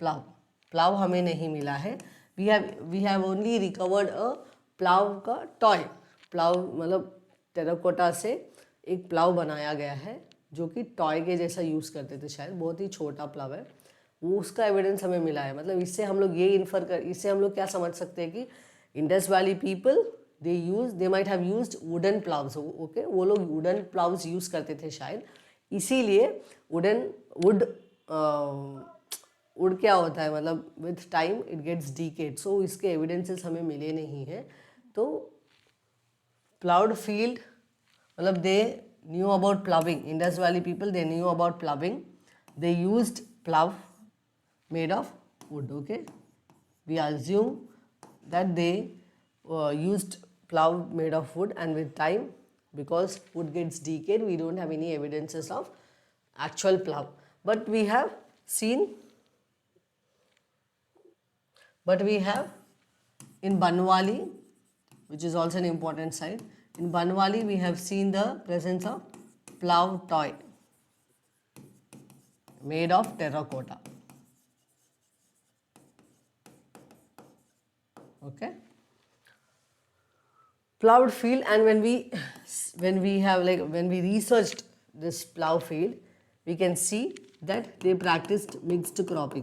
plough हमें नहीं मिला है. We have only recovered a plough का टॉय. प्लाव मतलब टेराकोटा से एक प्लाव बनाया गया है जो कि टॉय के जैसा यूज़ करते थे, शायद बहुत ही छोटा प्लाव है वो, उसका एविडेंस हमें मिला है. मतलब इससे हम लोग ये इससे हम लोग क्या समझ सकते हैं कि Indus valley people they might have used wooden ploughs. Okay, वो लोग वुडन प्लाव्स यूज़ करते थे शायद, इसीलिए वुड क्या होता है मतलब with time it gets decayed. So इसके एविडेंसेस हमें मिले नहीं हैं. तो प्लाउड फील्ड मतलब दे knew about ploughing. Indus valley people they knew about ploughing. They used plough made of wood. Okay, we assume that they used plow made of wood, and with time, because wood gets decayed, we don't have any evidences of actual plow. But we have in Banwali, which is also an important site, in Banwali we have seen the presence of plow toy made of terracotta. Okay, plowed field. And when we researched this plow field, we can see that they practiced mixed crop.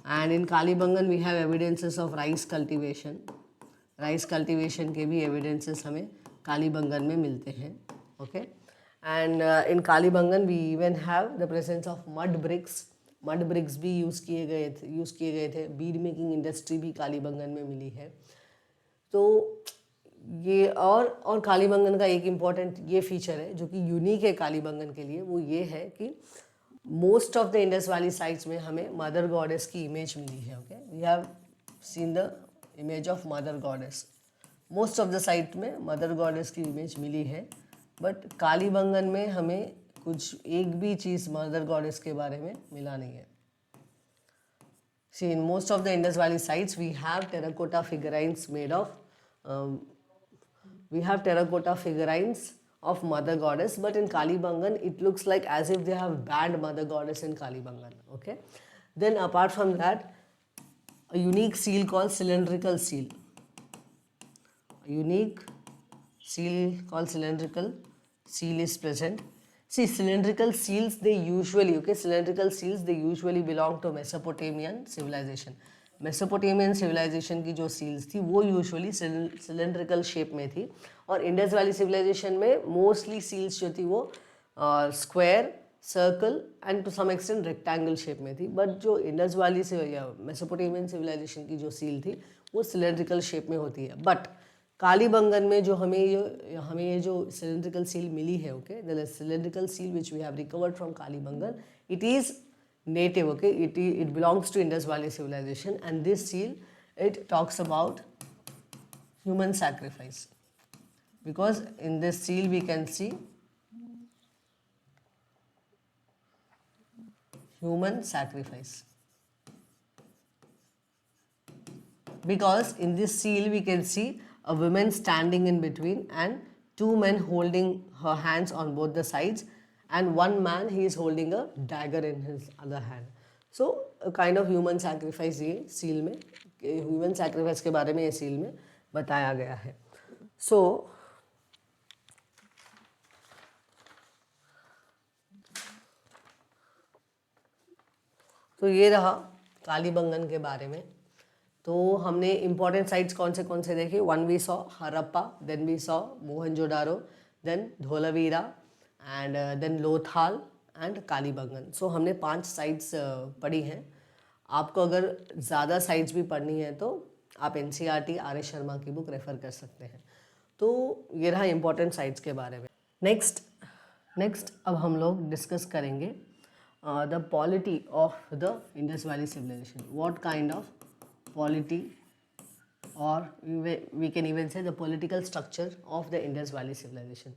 And in Kalibangan we have evidences of rice cultivation. Rice cultivation के भी evidences हमें कालीबंगन में मिलते हैं. Okay, and in Kalibangan we even have the presence of mud bricks भी use किए गए थे. बीड मेकिंग इंडस्ट्री भी कालीबंगन में मिली है. तो ये और कालीबंगन का एक इम्पॉर्टेंट ये फीचर है जो कि यूनिक है कालीबंगन के लिए, वो ये है कि most of the Indus valley sites में हमें मदर गॉडेस की इमेज मिली है. Okay, we have seen the image of mother goddess. Most of the site में मदर गॉडेस की इमेज मिली है, बट कालीबंगन में हमें कुछ एक भी चीज़ मदर गॉडेस के बारे में मिला नहीं है. See, in most of the Indus Valley sites, we have terracotta figurines of mother goddess, but in Kalibangan, it looks like as if they have banned mother goddess in Kalibangan. Okay, then apart from that, a unique seal called cylindrical seal. Is present. See, cylindrical seals they usually belong to Mesopotamian civilization. Mesopotamian civilization की जो seals थी वो usually cylindrical shape में थी, और Indus valley civilisation में mostly seals जो थी वो square, circle and to some extent rectangle shape में थी. बट जो इंडस वैली से या मेसोपोटामियन सिविलाइजेशन की जो सील थी वो सिलेंड्रिकल शेप में होती है. बट कालीबंगन में जो हमें ये जो सिलेंड्रिकल सील मिली है, okay, the cylindrical seal which we have recovered from Kalibangan, it is native. Okay, it belongs to Indus Valley civilization, and this seal, it talks about human sacrifice, because in this seal we can see human sacrifice. Because in this seal we can see a woman standing in between and two men holding her hands on both the sides, and one man he is holding a dagger in his other hand. So a kind of human sacrifice ये seal में, human sacrifice के बारे में ये seal में बताया गया है. So ये रहा कालीबंगन के बारे में. तो हमने इम्पॉर्टेंट साइट्स कौन से देखे. One we saw Harappa, then we saw Mohenjodaro, then Dholavira, and then Lothal and Kalibangan. So हमने 5 साइट्स पढ़ी हैं. आपको अगर ज़्यादा साइट्स भी पढ़नी है तो आप NCERT RS शर्मा की बुक रेफ़र कर सकते हैं. तो ये रहा इम्पॉर्टेंट साइट्स के बारे में. नेक्स्ट अब हम लोग डिस्कस करेंगे the polity of the Indus valley civilization. What kind of polity or we can even say the political structure of the Indus Valley civilization.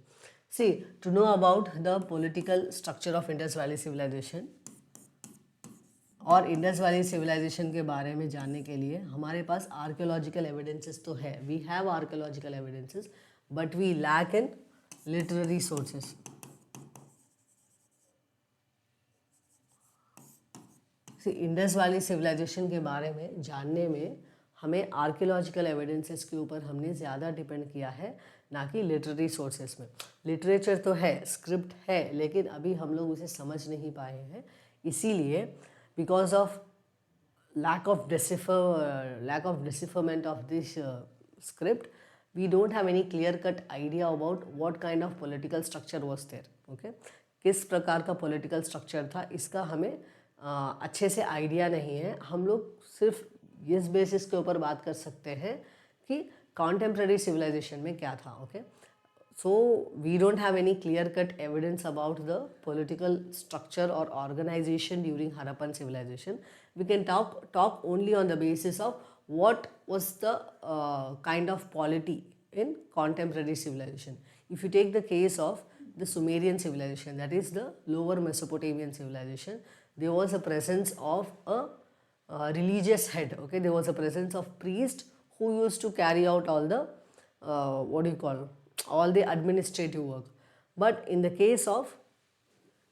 See, to know about the political structure of Indus Valley civilization और Indus valley civilization के बारे में जानने के लिए हमारे पास archaeological evidences तो है. We have archaeological evidences but we lack in literary sources. Indus valley civilization के बारे में जानने में हमें आर्कियोलॉजिकल एविडेंसेस के ऊपर हमने ज़्यादा डिपेंड किया है, ना कि लिटरेरी सोर्सेस में. लिटरेचर तो है, स्क्रिप्ट है, लेकिन अभी हम लोग उसे समझ नहीं पाए हैं. इसीलिए because of lack of decipherment of this script, we don't have any clear cut idea about what kind of political structure was there. Okay, किस प्रकार का political structure था, इसका हमें अच्छे से आइडिया नहीं है. हम लोग सिर्फ इस बेसिस के ऊपर बात कर सकते हैं कि कॉन्टेम्प्रेरी सिविलाइजेशन में क्या था. Okay, so we don't have any clear cut evidence about the political structure or organization during Harappan civilization. We can talk only on the basis of what was the kind of polity in contemporary civilization. If you take the case of the Sumerian civilization, that is the lower Mesopotamian civilization, there was a presence of a religious head. Okay, there was a presence of priest who used to carry out all the all the administrative work. But in the case of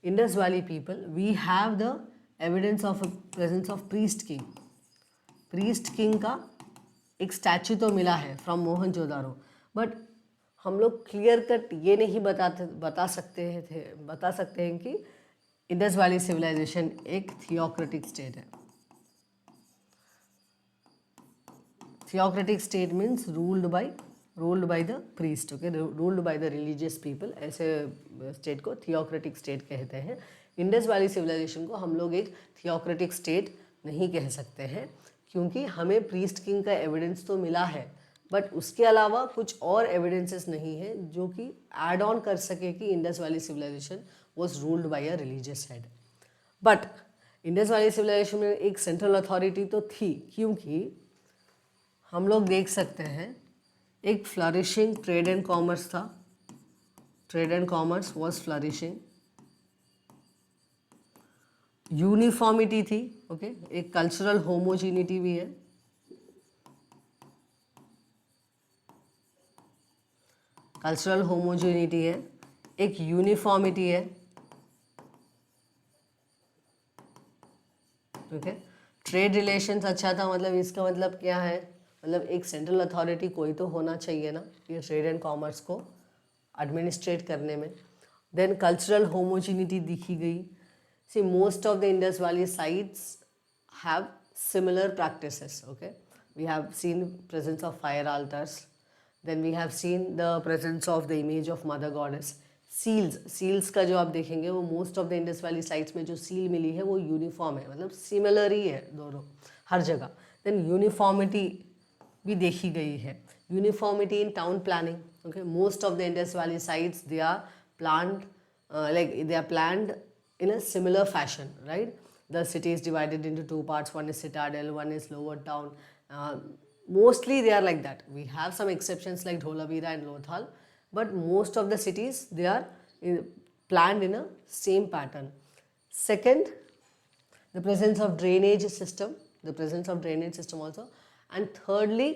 Indus Valley people, we have the evidence of a presence of priest king. priest king का एक statue तो मिला है from Mohenjodaro, but हम लोग clear cut ये नहीं बता सकते हैं कि इंडस वैली सिविलाइजेशन एक थियोक्रेटिक स्टेट है. Theocratic state means ruled by the priest. Okay, ruled by the religious people. ऐसे स्टेट को थियोक्रेटिक स्टेट कहते हैं. इंडस वैली सिविलाइजेशन को हम लोग एक थियोक्रेटिक स्टेट नहीं कह सकते हैं, क्योंकि हमें प्रीस्ट किंग का एविडेंस तो मिला है, बट उसके अलावा कुछ और एविडेंसेस नहीं है जो कि ऐड ऑन कर सके कि Indus valley civilization was ruled by a religious head. But Indus valley civilisation में एक सेंट्रल अथॉरिटी तो थी, क्योंकि हम लोग देख सकते हैं एक फ्लरिशिंग ट्रेड एंड कॉमर्स था. Trade and commerce was flourishing. Uniformity थी. ओके, एक कल्चरल होमोजीनिटी भी है. कल्चरल होमोजीनिटी है, एक यूनिफॉर्मिटी है. ओके, ट्रेड रिलेशंस अच्छा था. मतलब इसका मतलब क्या है, मतलब एक सेंट्रल अथॉरिटी कोई तो होना चाहिए ना ये ट्रेड एंड कॉमर्स को एडमिनिस्ट्रेट करने में. देन कल्चरल होमोजीनिटी दिखी गई. See, most of the Indus valley sites have similar practices. Okay, we have seen presence of fire altars. Then we have seen the presence of the image of mother goddess. Seals का जो आप देखेंगे वो most of the Indus valley sites में जो seal मिली है वो यूनिफॉर्म है, मतलब सिमिलर ही है दोनों हर जगह. देन यूनिफॉर्मिटी भी देखी गई है. Uniformity in town planning. Okay, most of the Indus valley sites they are planned in a similar fashion, right? The city is divided into two parts. One is citadel, one is lower town. Mostly they are like that. We have some exceptions like Dholavira and Lothal, but most of the cities they are planned in a same pattern. Second, the presence of drainage system. Also. And thirdly,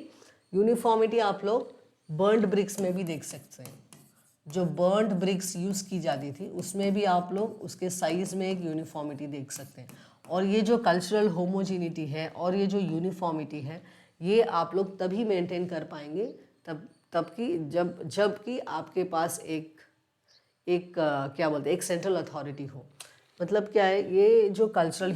uniformity आप लोग burned BRICS में भी देख सकते हैं. जो burned BRICS use की जाती थी उसमें भी आप लोग उसके साइज़ में एक यूनिफॉर्मिटी देख सकते हैं. और ये जो कल्चरल होमोजीनिटी है और ये जो यूनिफॉर्मिटी है, ये आप लोग तभी मेंटेन कर पाएंगे जब कि आपके पास एक क्या बोलते हैं, एक सेंट्रल अथॉरिटी हो. मतलब क्या है, ये जो कल्चरल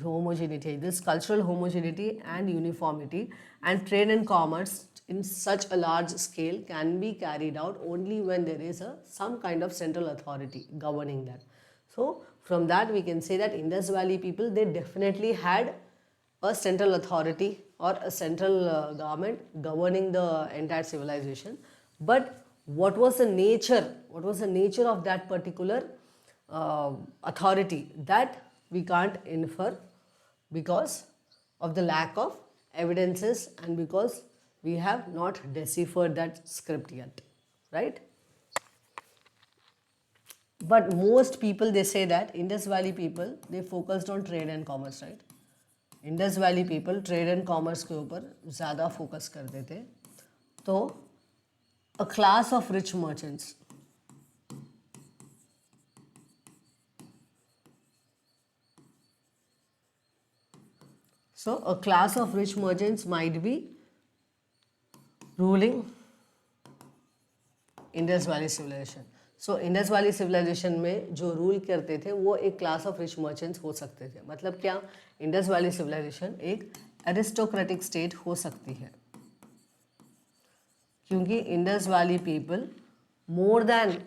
होमोजेनिटी है, this cultural homogeneity and uniformity and trade and commerce in such a large scale can be carried out only when there is some kind of central authority governing that. So from that we can say that Indus Valley people, they definitely had a central authority or a central government governing the entire civilization. But what was the nature of that particular authority, that we can't infer because of the lack of evidences and because we have not deciphered that script yet, right? But most people, they say that Indus Valley people, they focused on trade and commerce, right? Indus valley people trade and commerce के ऊपर ज़्यादा focus करते थे. तो a class of rich merchants, so a class of rich merchants might be ruling Indus valley civilization. So Indus valley civilisation में जो rule करते थे वो एक क्लास ऑफ रिच मर्चेंट्स हो सकते थे. मतलब क्या, इंडस वैली सिविलाइजेशन एक एरिस्टोक्रेटिक स्टेट हो सकती है, क्योंकि Indus valley people more than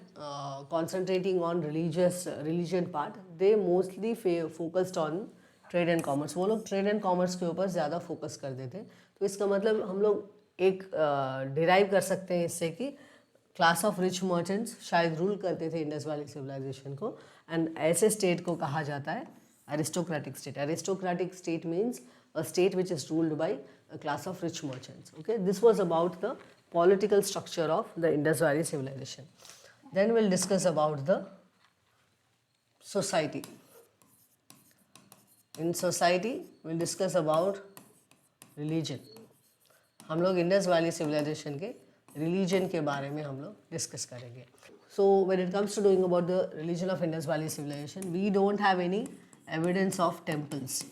concentrating on religion part, they mostly focused on trade and commerce. वो लोग ट्रेड एंड कॉमर्स के ऊपर ज़्यादा फोकस करते थे. तो इसका मतलब हम लोग एक डिराइव कर सकते हैं इससे कि क्लास ऑफ रिच मर्चेंट्स शायद रूल करते थे इंडस वैली सिविलाइजेशन को, एंड ऐसे स्टेट को कहा जाता है aristocratic state. Aristocratic state means a state which is ruled by a class of rich merchants. Okay, this was about the political structure of the Indus Valley civilization. Then we'll discuss about the society. In society, we'll discuss about religion. हम लोग Indus valley civilization के religion के बारे में हम लोग discuss करेंगे. So when it comes to doing about the religion of Indus Valley civilization, we don't have any evidence of temples.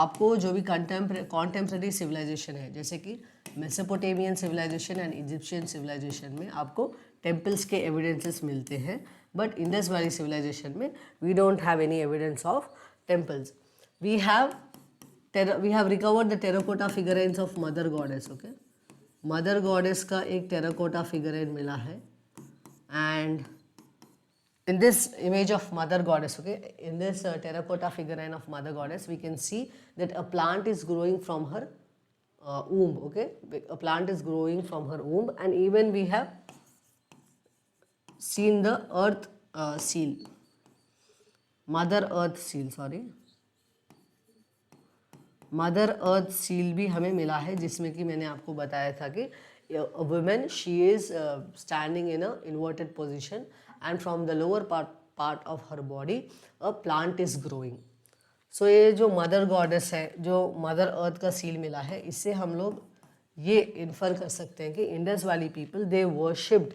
आपको जो भी कॉन्टेम्प्रेरी सिविलाइजेशन है, जैसे कि Mesopotamian civilisation and Egyptian civilisation में आपको टेम्पल्स के एविडेंसेस मिलते हैं, बट इंडस वैली सिविलाइजेशन में we don't have any evidence of temples. We have recovered the terracotta figurines of mother goddess. Okay, mother goddess का एक टेराकोटा फिगरेन मिला है, and in this image of mother goddess, okay, in this terracotta figurine of mother goddess, we can see that a plant is growing from her womb. Okay, a plant is growing from her womb, and even we have seen the earth seal, mother earth seal, sorry, mother earth seal भी हमें मिला है, जिसमें कि मैंने आपको बताया था कि a woman, she is standing in a inverted position, and from the lower part of her body a plant is growing. So ये जो मदर गॉडेस है, जो मदर अर्थ का सील मिला है, इससे हम लोग ये इन्फर कर सकते हैं कि Indus valley people, they worshipped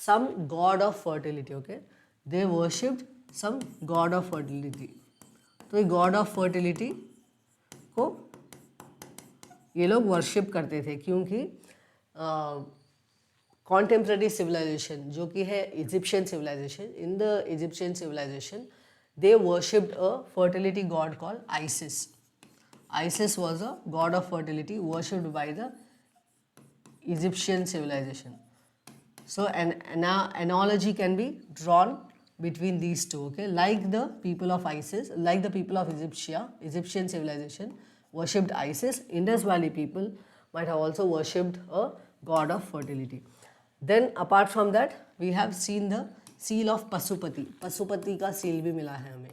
some god of fertility. Okay, they worshipped some god of fertility. तो ये गॉड ऑफ फर्टिलिटी को ये लोग वर्शिप करते थे, क्योंकि कॉन्टेम्प्रेरी सिविलाइजेशन जो कि है Egyptian civilization, in the Egyptian civilization they worshipped a fertility god called Isis. Isis was a god of fertility worshipped by the Egyptian civilization. So an analogy can be drawn between these two. Okay, like the people of Isis, like the people of Egyptian civilization worshipped Isis, Indus Valley people might have also worshipped a god of fertility. Then apart from that, we have seen the seal of Pasupati. Pashupati का seal भी मिला है हमें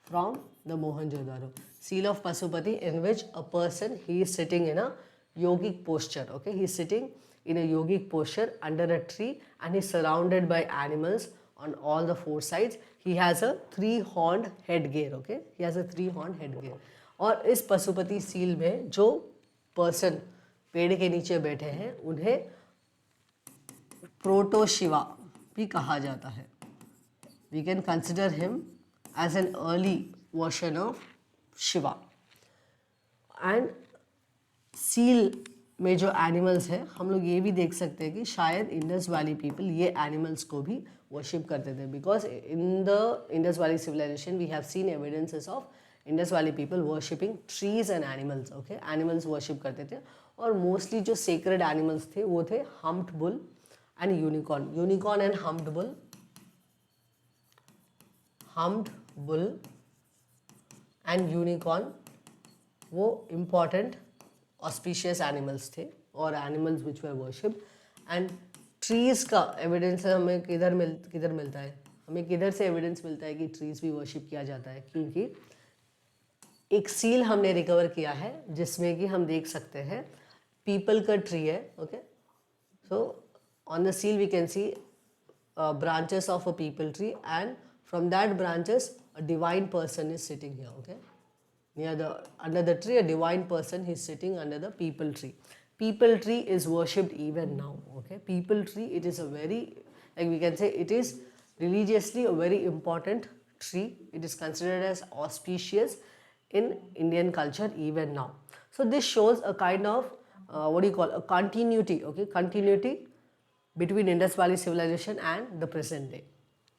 from the Mohenjo-daro. Seal of Pasupati, in which a person, he is sitting in a yogic posture. Okay, he is sitting in a yogic posture under a tree, and he is surrounded by animals on all the four sides. He has a 3-horned headgear. Okay, he has a 3-horned headgear. और इस Pashupati seal में जो person पेड़ के नीचे बैठे हैं, उन्हें प्रोटो शिवा भी कहा जाता है. We can consider him as an early version of Shiva. And seal में जो एनिमल्स हैं, हम लोग ये भी देख सकते हैं कि शायद इंडस वैली पीपल ये एनिमल्स को भी वर्शिप करते थे, because in the Indus valley civilization we have seen evidences of Indus valley people worshipping trees and animals. Okay, animals worship करते थे, और मोस्टली जो सेक्रेड एनिमल्स थे वो थे humped bull and unicorn and humped bull and unicorn, वो important auspicious animals थे और animals which were worshipped. And trees का एविडेंस हमें किधर मिलता है, हमें किधर से एविडेंस मिलता है कि ट्रीज भी वर्शिप किया जाता है, क्योंकि एक सील हमने रिकवर किया है जिसमें कि हम देख सकते हैं पीपल का ट्री है. Okay, so on the seal we can see branches of a people tree, and from that branches a divine person is sitting here. Okay, near the under the tree a divine person is sitting under the people tree. People tree is worshipped even now. Okay, people tree, it is a very, like we can say, it is religiously a very important tree. It is considered as auspicious in Indian culture even now. So this shows a kind of what do you call, a continuity. Okay, continuity between Indus Valley civilization and the present day,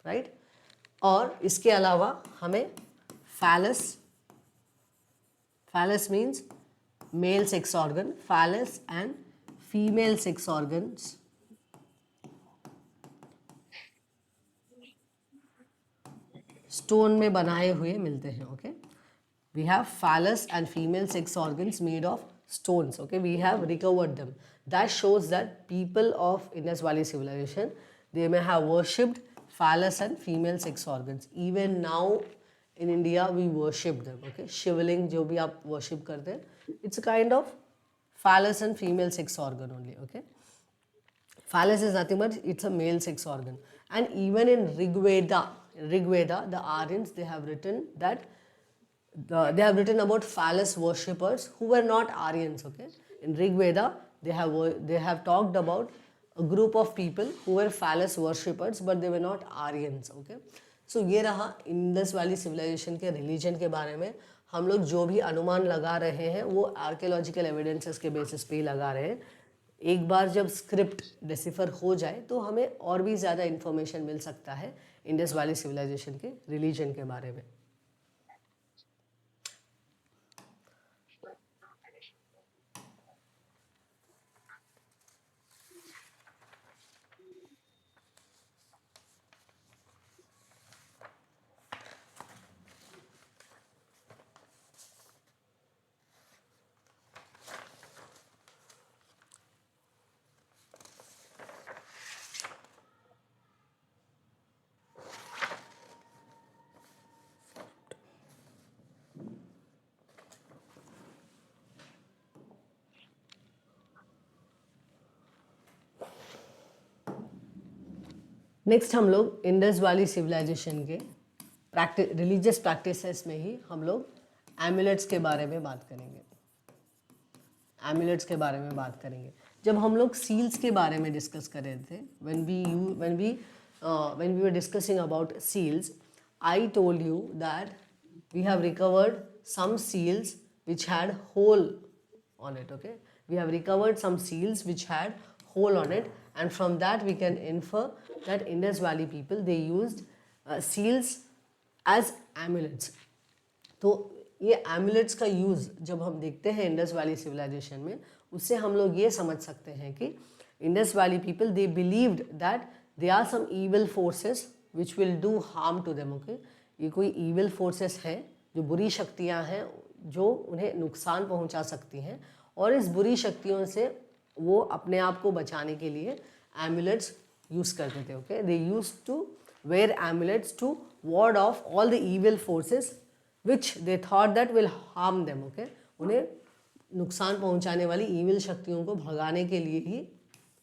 right? और इसके अलावा हमें phallus, phallus means male sex organ, phallus and female sex organs stone में बनाए हुए मिलते हैं. Okay, we have phallus and female sex organs made of stones. Okay, we have recovered them. That shows that people of Indus Valley civilization, they may have worshipped phallus and female sex organs. Even now in India we worship them. Okay, शिवलिंग जो भी आप worship करते हैं, it's a kind of phallus and female sex organ only. Okay, phallus is nothing but it's a male sex organ. And even in Rig Veda, the Aryans, they have written that they have written about phallus worshippers who were not Aryans. Okay, in Rig Veda they have talked about a group of people who were phallus worshippers but they were not Aryans. Okay, so ये रहा Indus valley civilization के religion के बारे में. हम लोग जो भी अनुमान लगा रहे हैं वो आर्कियोलॉजिकल एविडेंसेस के बेसिस पे ही लगा रहे हैं. एक बार जब स्क्रिप्ट डिसिफर हो जाए तो हमें और भी ज़्यादा इन्फॉर्मेशन मिल सकता है इंडस वैली सिविलाइजेशन के रिलीजन के बारे में. नेक्स्ट हम लोग इंडस वैली सिविलाइजेशन के रिलीजियस प्रैक्टिसेस में ही हम लोग एमुलेट्स के बारे में बात करेंगे. एमुलेट्स के बारे में बात करेंगे. जब हम लोग सील्स के बारे में डिस्कस कर रहे थे, when we were discussing about seals, I told you that we have recovered some seals which had hole on it. Okay, we have recovered some seals which had hole on it, and from that we can infer that Indus Valley people, they used seals as amulets. तो ये amulets का use जब हम देखते हैं Indus valley civilisation में, उससे हम लोग ये समझ सकते हैं कि Indus valley people, they believed that they are some evil forces which will do harm to them. Okay, ये कोई evil forces हैं जो बुरी शक्तियाँ हैं जो उन्हें नुकसान पहुँचा सकती हैं, और इस बुरी शक्तियों से वो अपने आप को बचाने के लिए amulets यूज़ करते थे. Okay, they use to wear amulets to ward off all the evil forces which they thought that will harm them. Okay, उन्हें नुकसान पहुंचाने वाली इविल शक्तियों को भगाने के लिए ही,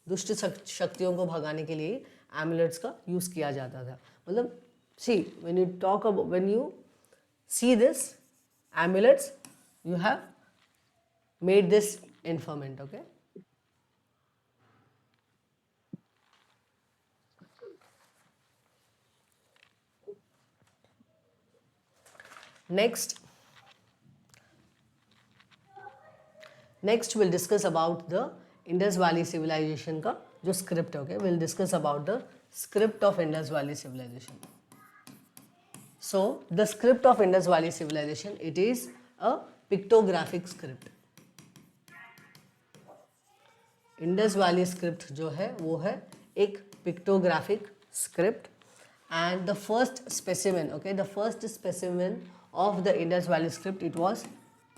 दुष्ट शक्तियों को भगाने के लिए एमुलेट्स का यूज़ किया जाता था. मतलब see when you see this amulets, you have made this informant. Okay, next we'll discuss about the Indus Valley civilization का जो script है. Okay, we'll discuss about the script of Indus Valley civilization. So the script of Indus Valley civilization, it is a pictographic script. Indus Valley script जो है वो है एक pictographic script, and the first specimen, okay, the first specimen of the Indus Valley script, it was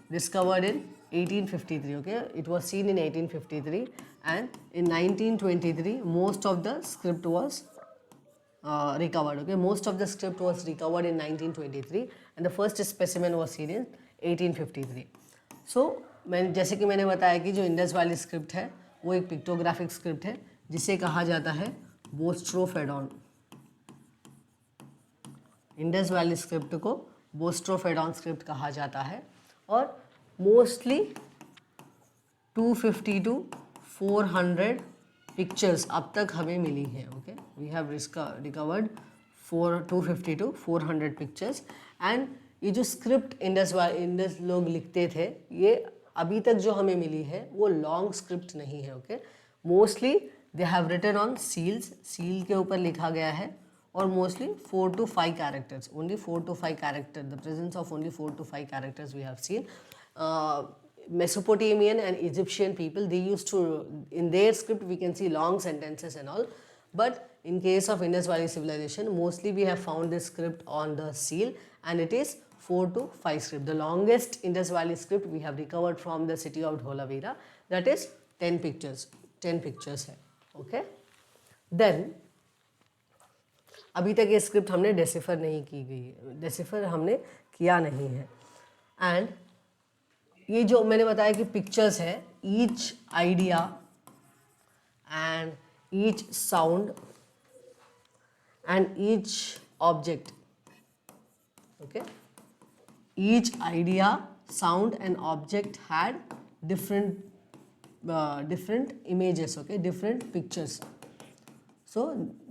discovered in 1853. Okay, it was seen in 1853, and in 1923 most of the script was recovered. Okay, most of the script was recovered in 1923 and the first specimen was seen in 1853. So मैं जैसे कि मैंने बताया कि जो Indus valley script है वो एक पिक्टोग्राफिक स्क्रिप्ट है जिसे कहा जाता है बोस्ट्रोफेडॉन। इंडस वैली स्क्रिप्ट को बोस्ट्रोफेडॉन स्क्रिप्ट कहा जाता है और मोस्टली 250 to 400 पिक्चर्स अब तक हमें मिली हैं। Okay, we have recovered 250 to 400 pictures. And ये जो स्क्रिप्ट इंडस लोग लिखते थे ये अभी तक जो हमें मिली है वो लॉन्ग स्क्रिप्ट नहीं है। Okay, mostly they have written on seals, seal के ऊपर लिखा गया है और mostly 4 to 5 characters, only 4 to 5 character, the presence of only 4 to 5 characters we have seen. Mesopotamian and Egyptian people, they used to, in their script we can see long sentences and all, but in case of Indus Valley civilization mostly we have found this script on the seal and it is 4 to 5 script. The longest Indus Valley script we have recovered from the city of Dholavira, that is 10 pictures है। okay, then अभी तक ये script हमने decipher नहीं की गई है, decipher हमने किया नहीं है। एंड ये जो मैंने बताया कि पिक्चर्स है, each idea and each sound and each object, okay, each idea sound and object had different images, okay, different pictures. So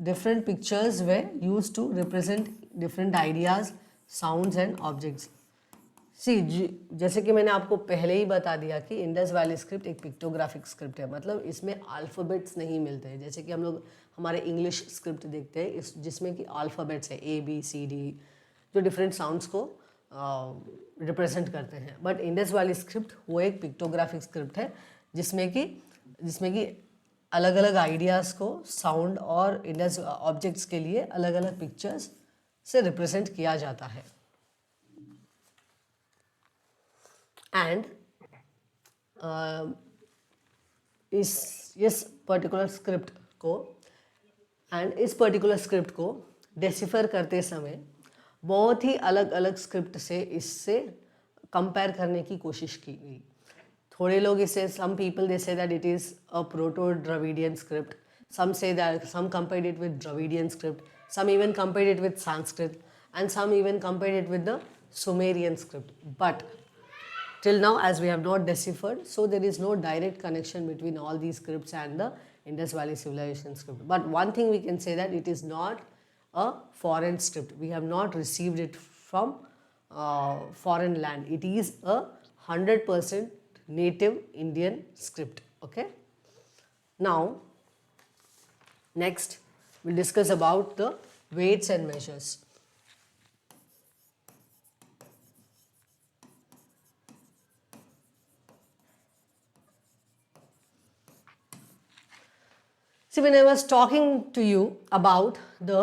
different pictures were used to represent different ideas, sounds and objects. सी जैसे कि मैंने आपको पहले ही बता दिया कि Indus valley script एक pictographic script है, मतलब इसमें अल्फ़ाबेट्स नहीं मिलते हैं जैसे कि हम लोग हमारे इंग्लिश स्क्रिप्ट देखते हैं इस जिसमें कि अल्फ़ाबेट्स है ABCD जो डिफरेंट साउंड्स को रिप्रेजेंट करते हैं। बट इंडस वैली स्क्रिप्ट वो एक पिक्टोग्राफिक स्क्रिप्ट है जिसमें कि अलग अलग आइडियाज़ को साउंड और इंडस ऑब्जेक्ट्स के लिए अलग अलग पिक्चर्स से रिप्रेजेंट किया जाता है। एंड इस पर्टिकुलर स्क्रिप्ट को डेसिफर करते समय बहुत ही अलग अलग स्क्रिप्ट से इससे कंपेयर करने की कोशिश की गई। थोड़े लोग इसे some people they say that it is a proto-Dravidian script, some compared it with Dravidian script, some even compared it with Sanskrit and some even compared it with the Sumerian script. But till now as we have not deciphered, so there is no direct connection between all these scripts and the Indus Valley Civilization script. But one thing we can say that it is not a foreign script. We have not received it from foreign land. It is a 100% native Indian script. Okay. Now, next we'll discuss about the weights and measures. See, when I was talking to you about the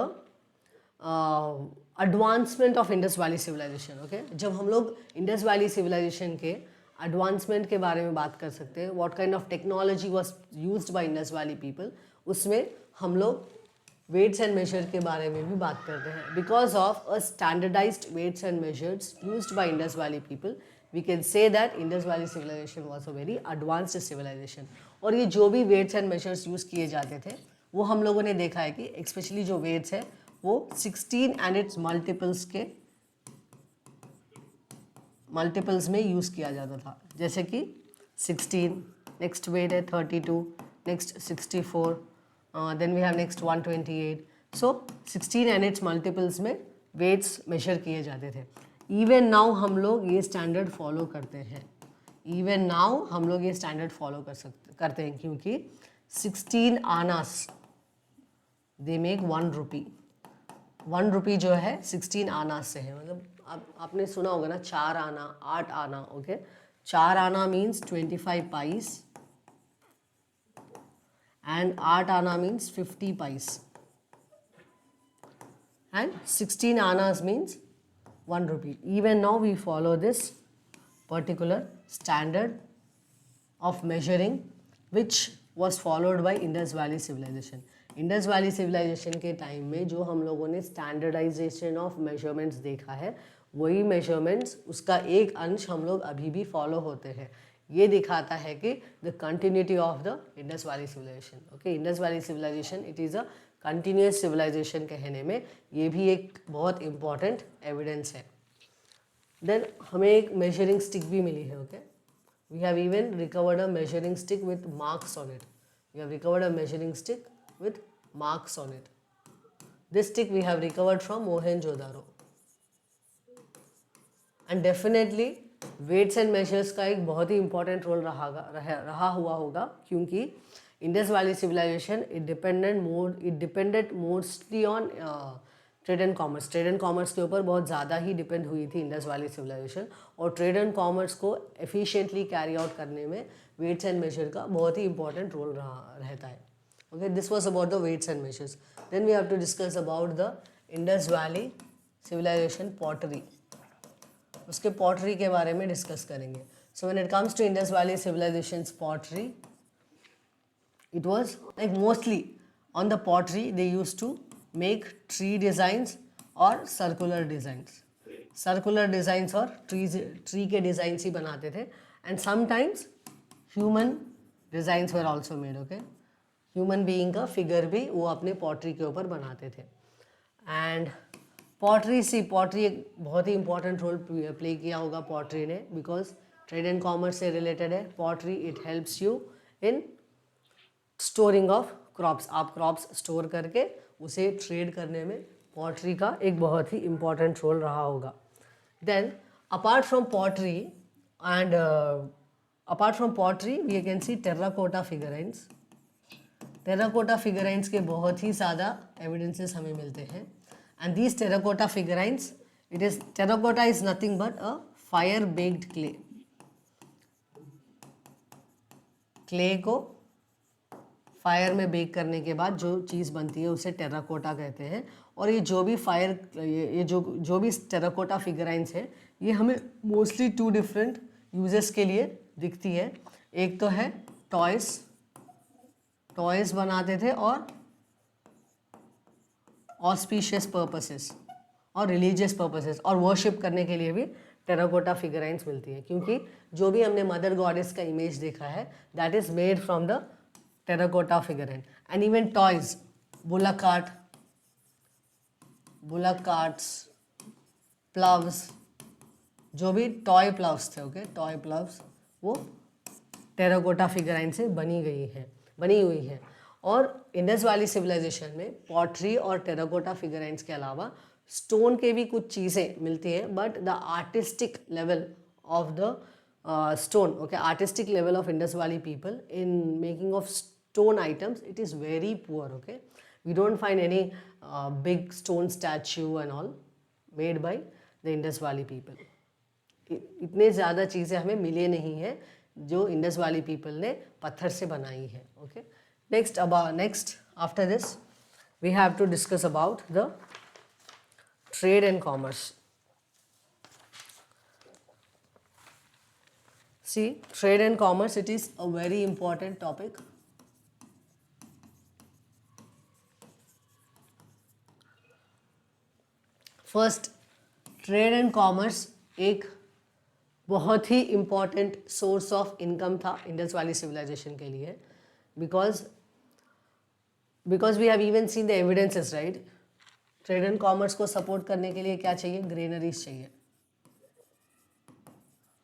advancement of Indus Valley Civilization, okay? जब हम लोग Indus Valley Civilization के advancement के बारे में बात कर सकते हैं, what kind of technology was used by Indus Valley people, उसमें हम लोग weights and measures के बारे में भी बात करते हैं. Because of a standardized weights and measures used by Indus Valley people, we can say that Indus Valley Civilization was a very advanced civilization. और ये जो भी weights and measures यूज़ किए जाते थे वो हम लोगों ने देखा है कि especially जो weights है वो 16 and its multiples के multiples में यूज़ किया जाता था. जैसे कि 16, next weight है 32, next 64, then we have next 128. So 16 and its multiples में weights measure किए जाते थे. Even now हम लोग ये standard follow करते हैं. Even now हम लोग ये standard follow करते हैं क्योंकि 16 आनास they make 1 rupee. 1 रुपी जो है 16 आना से है. मतलब आपने सुना होगा ना 4 आना 8 आना. ओके, 4 आना means 25 price and 8 anna means 50 paise and 16 annas means 1 rupee. Even now we follow this particular standard of measuring which was followed by Indus Valley civilization. Indus valley civilization के टाइम में जो हम लोगों ने स्टैंडर्डाइजेशन ऑफ मेजरमेंट्स देखा है, वही मेजरमेंट्स उसका एक अंश हम लोग अभी भी फॉलो होते हैं. ये दिखाता है कि the continuity of the Indus valley civilization. Okay, Indus valley civilization it is a continuous civilization कहने में ये भी एक बहुत इंपॉर्टेंट एविडेंस है. देन हमें एक मेजरिंग स्टिक भी मिली है. Okay, we have even recovered a measuring stick with marks on it. We have recovered a measuring stick with marks on it. This stick we have recovered from Mohenjo-daro. And definitely weights and measures का एक बहुत ही important role रहा हुआ होगा, क्योंकि Indus Valley civilization it depended mostly on trade and commerce. Trade and commerce के ऊपर बहुत ज़्यादा ही डिपेंड हुई थी इंडस वैली सिविलाइजेशन, और ट्रेड एंड कॉमर्स को एफिशिएंटली कैरी आउट करने में वेट्स एंड मेजर का बहुत ही इंपॉर्टेंट रोल रहता है. Okay, this was about the weights and measures. Then we have to discuss about the Indus Valley civilization pottery. उसके pottery के बारे में discuss करेंगे. So when it comes to Indus Valley civilization's pottery, it was like mostly on the pottery they used to make tree designs or circular designs. Circular designs और tree के designs ही बनाते थे, and sometimes human designs were also made. Okay. Human being का figure भी वो अपने pottery के ऊपर बनाते थे. एंड पॉटरी एक बहुत ही इंपॉर्टेंट रोल प्ले किया होगा पॉटरी ने, बिकॉज ट्रेड एंड कॉमर्स से रिलेटेड है. Pottery it helps you in storing of crops. आप क्रॉप्स स्टोर करके उसे ट्रेड करने में पॉटरी का एक बहुत ही इंपॉर्टेंट रोल रहा होगा. Then apart from pottery we can see terracotta figurines. Terracotta figurines के बहुत ही ज़्यादा एविडेंसेस हमें मिलते हैं. And these terracotta figurines terracotta is nothing but a fire baked clay को फायर में बेक करने के बाद जो चीज़ बनती है उसे टेराकोटा कहते हैं. और ये जो भी जो भी टेराकोटा फिगराइंस है, ये हमें मोस्टली 2 डिफरेंट यूजेस के लिए दिखती है. एक तो है टॉयज़ बनाते थे और ऑस्पिशियस पर्पसेस और रिलीजियस पर्पसेस और वर्शिप करने के लिए भी टेराकोटा फिगराइंस मिलती है, क्योंकि जो भी हमने मदर गॉडेस का इमेज देखा है that is made from the terracotta figurine. And even toys, bullock carts, ploughs, जो भी टॉय प्लव्स थे, ओके, टॉय प्लव्स वो टेराकोटा फिगराइन से बनी हुई है. और इंडस वैली सिविलाइजेशन में पॉटरी और टेराकोटा फिगराइंस के अलावा स्टोन के भी कुछ चीज़ें मिलती हैं, but the artistic level of the stone, okay, artistic level of Indus valley people in making of stone items, it is very poor. Okay, we don't find any big stone statue and all made by the Indus valley people. इतने ज़्यादा चीज़ें हमें मिले नहीं हैं जो Indus valley people ने पत्थर से बनाई है. Okay, next after this we have to discuss about the trade and commerce. See, trade and commerce, it is a very important topic. First, trade and commerce एक बहुत ही इम्पॉर्टेंट सोर्स ऑफ इनकम था Indus valley civilization के लिए, because we have even seen the evidences, right. Trade and commerce को support करने के लिए क्या चाहिए? ग्रेनरीज चाहिए.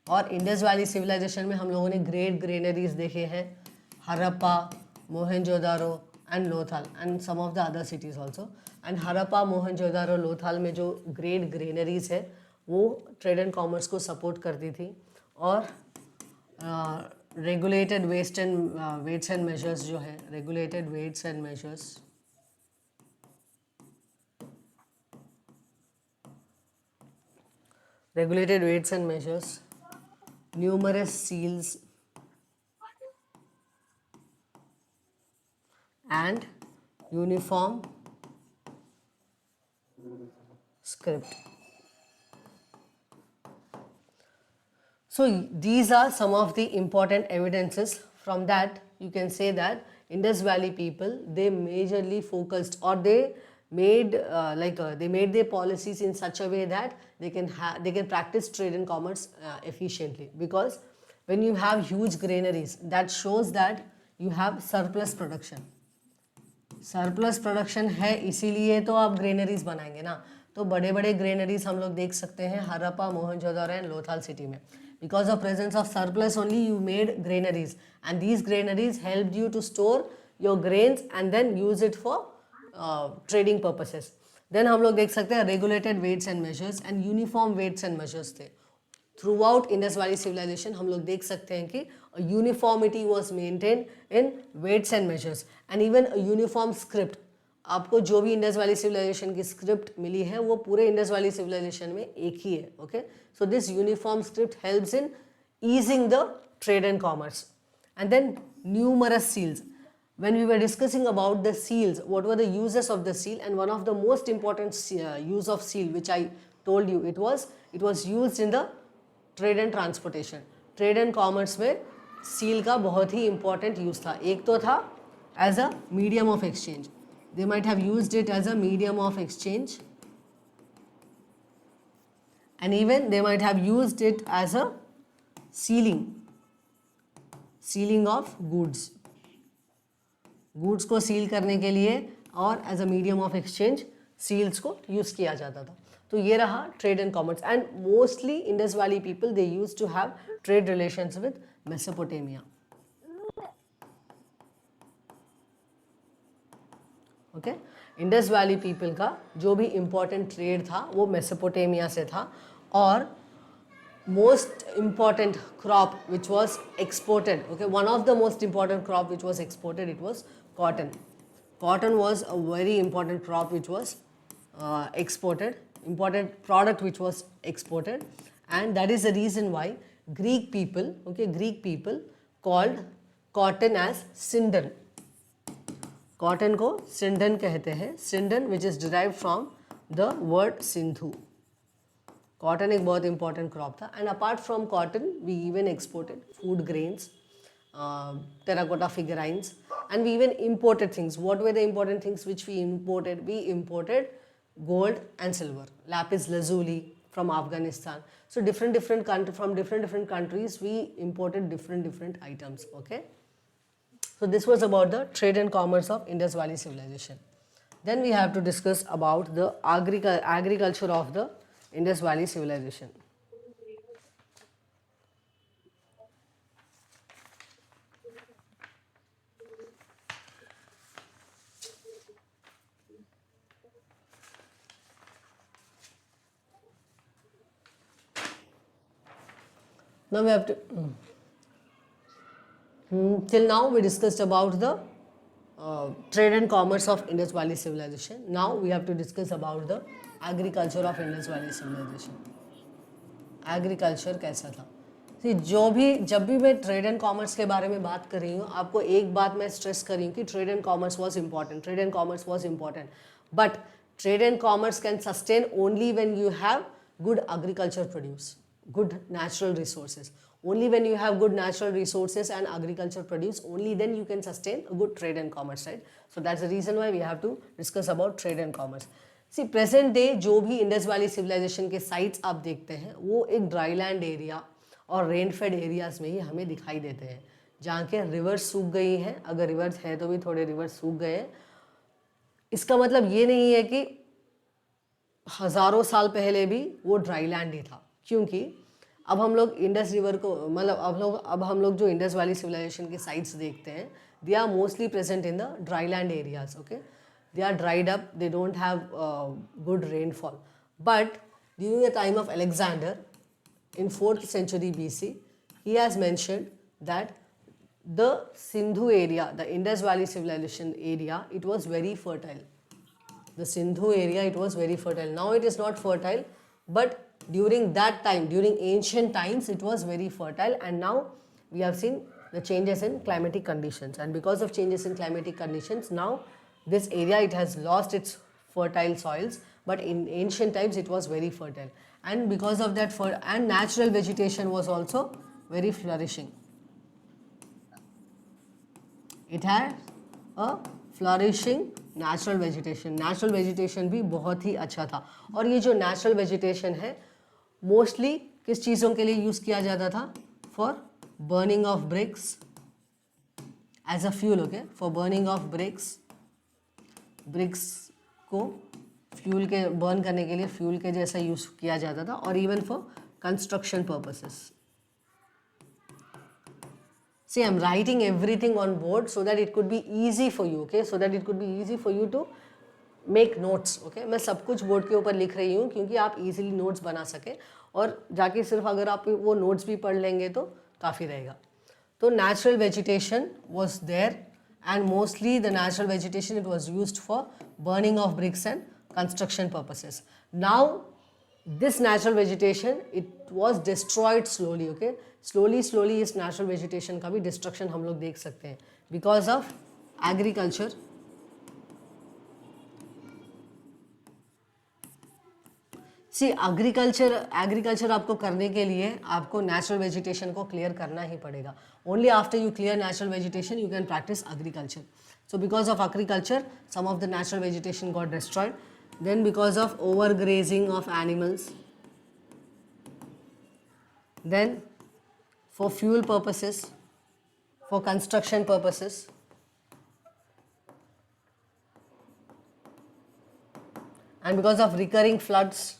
और इंडस वैली सिविलाइजेशन में हम लोगों ने ग्रेट ग्रेनरीज देखे हैं, Harappa, Mohenjodaro and Lothal and some of the other cities also. And Harappa, Mohenjodaro, Lothal में जो ग्रेट ग्रेनरीज है वो ट्रेड एंड कॉमर्स को सपोर्ट करती थी. और रेगुलेटेड वेट्स एंड मेजर्स जो है, regulated weights and measures, numerous seals and uniform script. So these are some of the important evidences. From that you can say that Indus Valley people, they majorly focused, or they made they made their policies in such a way that they can practice trade and commerce efficiently. Because when you have huge granaries, that shows that you have surplus production. Surplus production है, इसीलिए तो आप granaries बनाएंगे ना. तो बड़े बड़े granaries हम लोग देख सकते हैं हरप्पा, मोहनजोदड़ो एंड लोथाल सिटी में. Because of presence of surplus only you made granaries, and these granaries help you to store your grains and then use it for trading purposes. Then हम लोग देख सकते हैं regulated weights and measures and uniform weights and measures थे. Throughout Indus valley civilisation हम लोग देख सकते हैं कि uniformity was maintain in weights and measures and even uniform script. आपको जो भी इंडस वैली सिविलाइजेशन की स्क्रिप्ट मिली है वो पूरे इंडस वैली सिविलाइजेशन में एक ही है. Okay, so this uniform script helps in easing the trade and commerce. And then numerous seals. When we were discussing about the seals, what were the uses of the seal, and one of the most important use of seal which I told you, it was used in the trade and transportation. Trade and commerce में seal का बहुत ही important use था. एक तो था as a medium of exchange, they might have used it as a medium of exchange, and even they might have used it as a sealing of goods. Goods को seal करने के लिए और as a medium of exchange seals को use किया जाता था. तो ये रहा trade and commerce. And mostly Indus valley people they use to have trade relations with Mesopotamia. Okay, Indus valley people का जो भी इंपॉर्टेंट ट्रेड था वो मेसोपोटामिया से था. और most important crop which was exported, okay, one of the most important crop which was exported, it was cotton. Cotton was a very important crop which was exported, important product which was exported, and that is the reason why Greek people called cotton as Sindon. Cotton को Sindon कहते हैं. Sindon which is derived from the word Sindhu. Cotton एक बहुत important crop था. And apart from cotton we even exported food grains, terracotta figurines, and we even imported things. What were the important things which we imported? We imported gold and silver, lapis lazuli from Afghanistan. So different from different countries we imported different items. Okay, so this was about the trade and commerce of Indus Valley civilization. Then we have to discuss about the agriculture of the Indus Valley civilization. Now we have to till now we discussed about the trade and commerce of Indus Valley civilization. Now we have to discuss about the agriculture of Indus Valley civilization. Agriculture कैसा था? See, जब भी मैं trade and commerce के बारे में बात कर रही हूँ, आपको एक बात मैं स्ट्रेस कर रही हूँ कि trade and commerce was important. But trade and commerce can sustain only when you have good agriculture produce, good natural resources. Only when you have good natural resources and agriculture produce, only then you can sustain a good trade and commerce, right? So that's the reason why we have to discuss about trade and commerce. See, present day जो भी Indus valley civilization के sites आप देखते हैं वो एक dry land area और rain fade areas में ही हमें दिखाई देते हैं, जहाँ के रिवर्स सूख गई हैं. अगर रिवर्स है तो भी थोड़े रिवर्स सूख गए हैं. इसका मतलब ये नहीं है कि हज़ारों साल पहले भी वो ड्राई लैंड ही था, क्योंकि अब हम लोग इंडस रिवर को अब हम लोग जो इंडस वैली सिविलाइजेशन के साइट्स देखते हैं, they are mostly present in the dry land areas. Okay, they are dried up, they don't have good rainfall. But during the time of Alexander in 4th century BC, he has mentioned that the Sindhu area, the Indus Valley civilization area, it was very fertile. The Sindhu area, it was very fertile. Now it is not fertile, but during that time, during ancient times, it was very fertile, and now we have seen the changes in climatic conditions, and because of changes in climatic conditions, now this area, it has lost its fertile soils, but in ancient times it was very fertile. and because of that and natural vegetation was also very flourishing. It had a flourishing natural vegetation. Natural vegetation भी बहुत ही अच्छा था. और ये जो natural vegetation है mostly किस चीज़ों के लिए यूज़ किया जाता था? For burning of bricks as a fuel. Okay, for burning of bricks को फ्यूल के बर्न करने के लिए फ्यूल के जैसा यूज़ किया जाता था. और even for construction purposes. See, I'm writing everything on board so that it could be easy for you, okay? So that it could be easy for you to make notes, okay? मैं सब कुछ board के ऊपर लिख रही हूँ क्योंकि आप easily notes बना सकें और जाके सिर्फ अगर आप वो notes भी पढ़ लेंगे तो काफ़ी रहेगा. तो natural vegetation was there and mostly the natural vegetation it was used for burning of bricks and construction purposes. Now this natural vegetation it was destroyed slowly, okay? slowly इस natural vegetation का भी destruction हम लोग देख सकते हैं because of agriculture. See, agriculture आपको करने के लिए आपको natural vegetation को clear करना ही पड़ेगा. Only after you clear natural vegetation you can practice agriculture. So because of agriculture some of the natural vegetation got destroyed. Then because of overgrazing of animals, then for fuel purposes, for construction purposes, and because of recurring floods,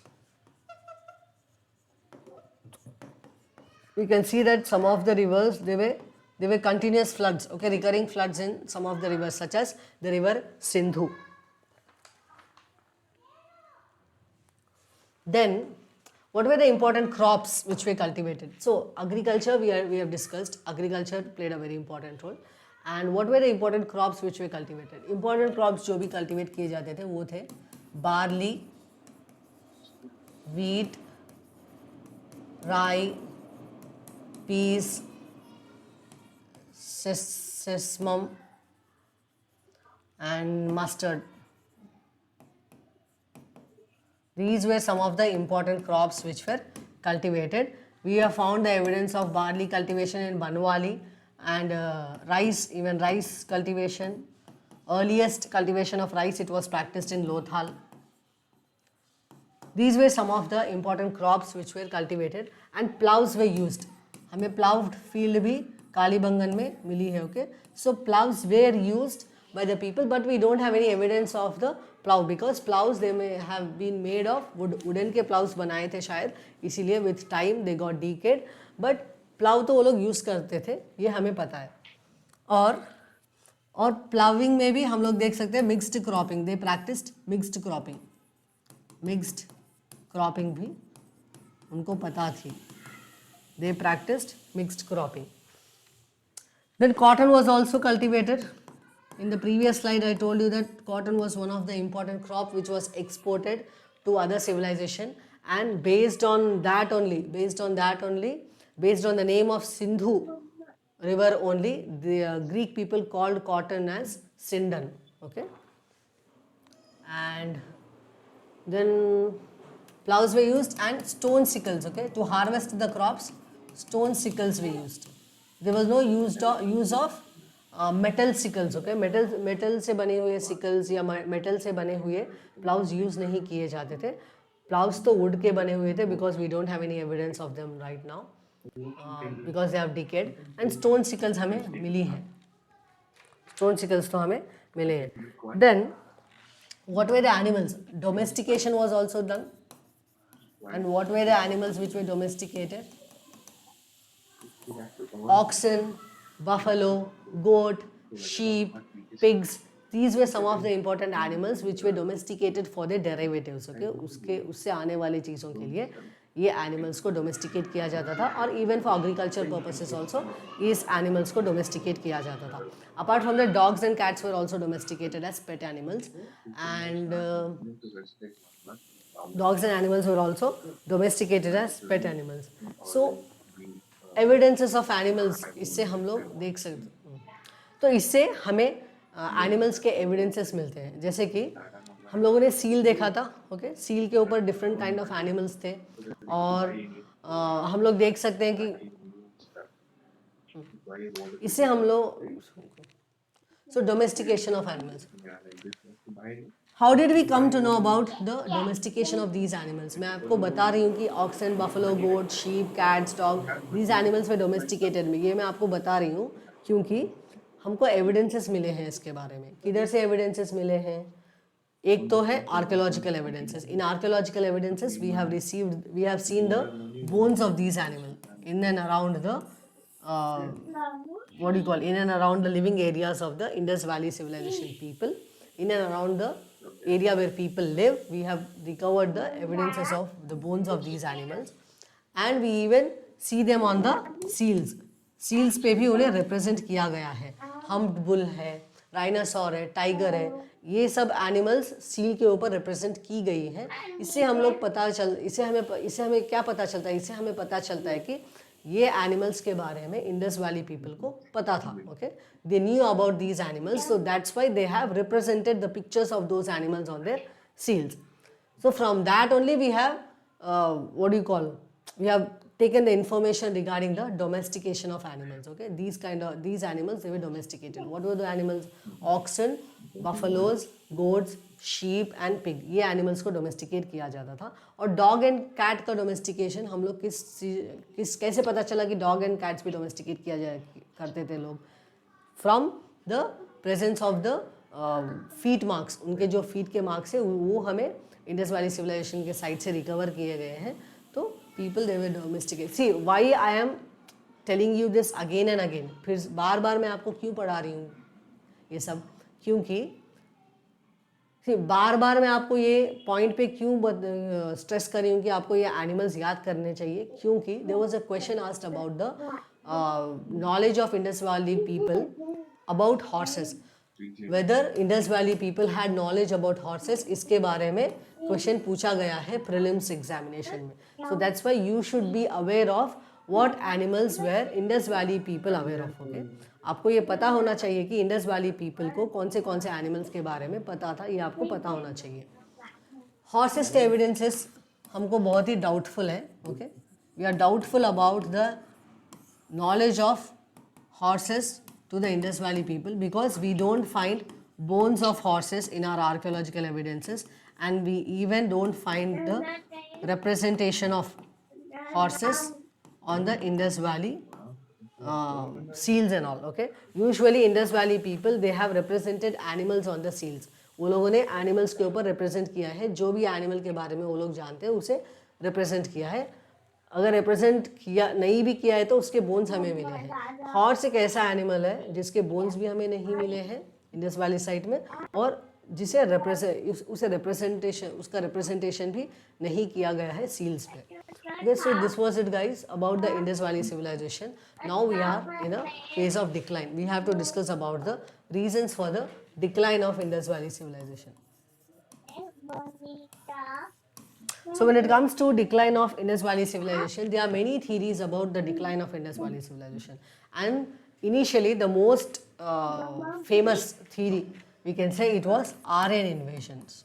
we can see that some of the rivers they were continuous floods, okay, recurring floods in some of the rivers such as the river Sindhu. Then what were the important crops which were cultivated? So agriculture we have discussed. Agriculture played a very important role. And what were the important crops which were cultivated? Important crops जो भी cultivate किए जाते थे वो थे barley, wheat, rye, peas, sesame and mustard. These were some of the important crops which were cultivated. We have found the evidence of barley cultivation in Banwali and rice, even rice cultivation. Earliest cultivation of rice, it was practiced in Lothal. These were some of the important crops which were cultivated and plows were used. हमें ploughed field भी कालीबंगन में मिली है, okay? So plows were used by the people, but we don't have any evidence of the plow because plows they may have been made of wood. Wooden के plows बनाए थे शायद, इसीलिए with time they got decayed. But plow तो वो लोग use करते थे, ये हमें पता है. और ploughing में भी हम लोग देख सकते हैं mixed cropping. They practiced mixed cropping. Mixed cropping भी उनको पता थी. They practiced mixed cropping. Then cotton was also cultivated. In the previous slide, I told you that cotton was one of the important crop which was exported to other civilization, and based on that only, based on the name of Sindhu river only, the Greek people called cotton as Sindan. Okay, and then plows were used and stone sickles. Okay, to harvest the crops, stone sickles were used. There was no use of metal sicles, okay, metal से बने हुए sicles या metal से बने हुए ploughs use नहीं किए जाते थे. प्लाउज तो वुड के बने हुए थे because we don't have any evidence of them right now because they have decayed. And stone sickles हमें मिली हैं, स्टोन सिकल्स तो हमें मिले हैं. Then what were the animals? Domestication was also done. And what were the animals which were domesticated? Oxen, buffalo, goat, sheep, pigs. These were some of the important animals which were domesticated for their derivatives. Okay, उससे आने वाली चीज़ों के लिए ये animals को domesticate किया जाता था. और even for agriculture purposes also इस animals को domesticate किया जाता था. Apart from that, dogs and cats were also domesticated as pet animals, and dogs and animals were also domesticated as pet animals. So evidences of animals इससे हम लोग देख सकते हैं. तो इससे हमें एनिमल्स के एविडेंसेस मिलते हैं. जैसे कि हम लोगों ने सील देखा था, ओके। सील के ऊपर डिफरेंट काइंड ऑफ एनिमल्स थे, और हम लोग देख सकते हैं कि इससे हम लोग, so domestication of animals, how did we come to know about the domestication of these animals. मैं आपको बता रही हूँ कि oxen, buffalo, goat, sheep, cats, dog, these animals were domesticated में, ये मैं आपको बता रही हूँ क्योंकि हमको एविडेंसेस मिले हैं इसके बारे में। किधर से एविडेंसेस मिले हैं? एक तो है archaeological evidences. In archaeological evidences we have seen the bones of these animal in and around the what do you call, in and around the living areas of the Indus Valley civilization people, in and around the area where people live, we have recovered the evidences of the bones of these animals, and we even see them on the seals. seals पे भी उन्हें represent किया गया है। humped bull है, rhinosaur है, tiger है, ये सब एनिमल्स सील के ऊपर रिप्रेजेंट की गई हैं। इससे हम लोग इससे हमें क्या पता चलता है? इससे हमें पता चलता है कि ये एनिमल्स के बारे में इंडस वैली पीपल को पता था, okay. They knew about these animals, so that's why they have represented the pictures of those animals on their seals. So from that only we have what do you call, we have taken the information regarding the domestication of animals, okay. These animals, they were domesticated. What were the animals? Oxen, buffaloes, goats, sheep and pig, ये animals को domesticate किया जाता था। और dog and cat का domestication हम लोग कैसे पता चला कि dog and cats भी domesticate करते थे लोग? From the presence of the feet marks, उनके जो फीट के मार्क्स है वो हमें इंडस वैली सिविलाइजेशन के साइड से रिकवर किए गए हैं। तो people they were domesticate. See why I am telling you this again and again, फिर बार बार मैं आपको क्यों पढ़ा रही हूँ ये सब? क्योंकि बार बार मैं आपको ये पॉइंट पे क्यों स्ट्रेस कर रही हूँ कि आपको ये एनिमल्स याद करने चाहिए, क्योंकि there was a question asked about the knowledge of Indus valley people about horses, whether Indus valley people had knowledge about horses, इसके बारे में क्वेश्चन पूछा गया है प्रीलिम्स एग्जामिनेशन में। So that's why you should be aware of what animals were Indus valley people aware of, okay. आपको ये पता होना चाहिए कि इंडस वैली पीपल को कौन से एनिमल्स के बारे में पता था, ये आपको पता होना चाहिए। हॉर्सेस के एविडेंसेस हमको बहुत ही डाउटफुल है, okay. We are doubtful about the knowledge of horses to the Indus Valley people because we don't find bones of horses in our archaeological evidences, and we even don't find the representation of horses on the Indus Valley seals and all, okay. Usually Indus Valley people, they have represented animals on the seals. वो लोगों ने animals के ऊपर represent किया है, जो भी animal के बारे में वो लोग जानते हैं उसे रिप्रेजेंट किया है। अगर रिप्रेजेंट किया नहीं भी किया है तो उसके बोन्स हमें मिले हैं। हॉर्स एक ऐसा एनिमल है जिसके बोन्स भी हमें नहीं मिले हैं इंडस वैली साइट में, और जिसे उसका रिप्रेजेंटेशन भी नहीं किया गया है सील्स पे। Okay, so this was it guys about the Indus Valley civilization. Now we are in a phase of decline. We have to discuss about the reasons for the decline of Indus Valley civilization. So when it comes to decline of Indus Valley civilization, there are many theories about the decline of Indus Valley civilization. And initially the most famous theory, we can say it was Aryan invasions.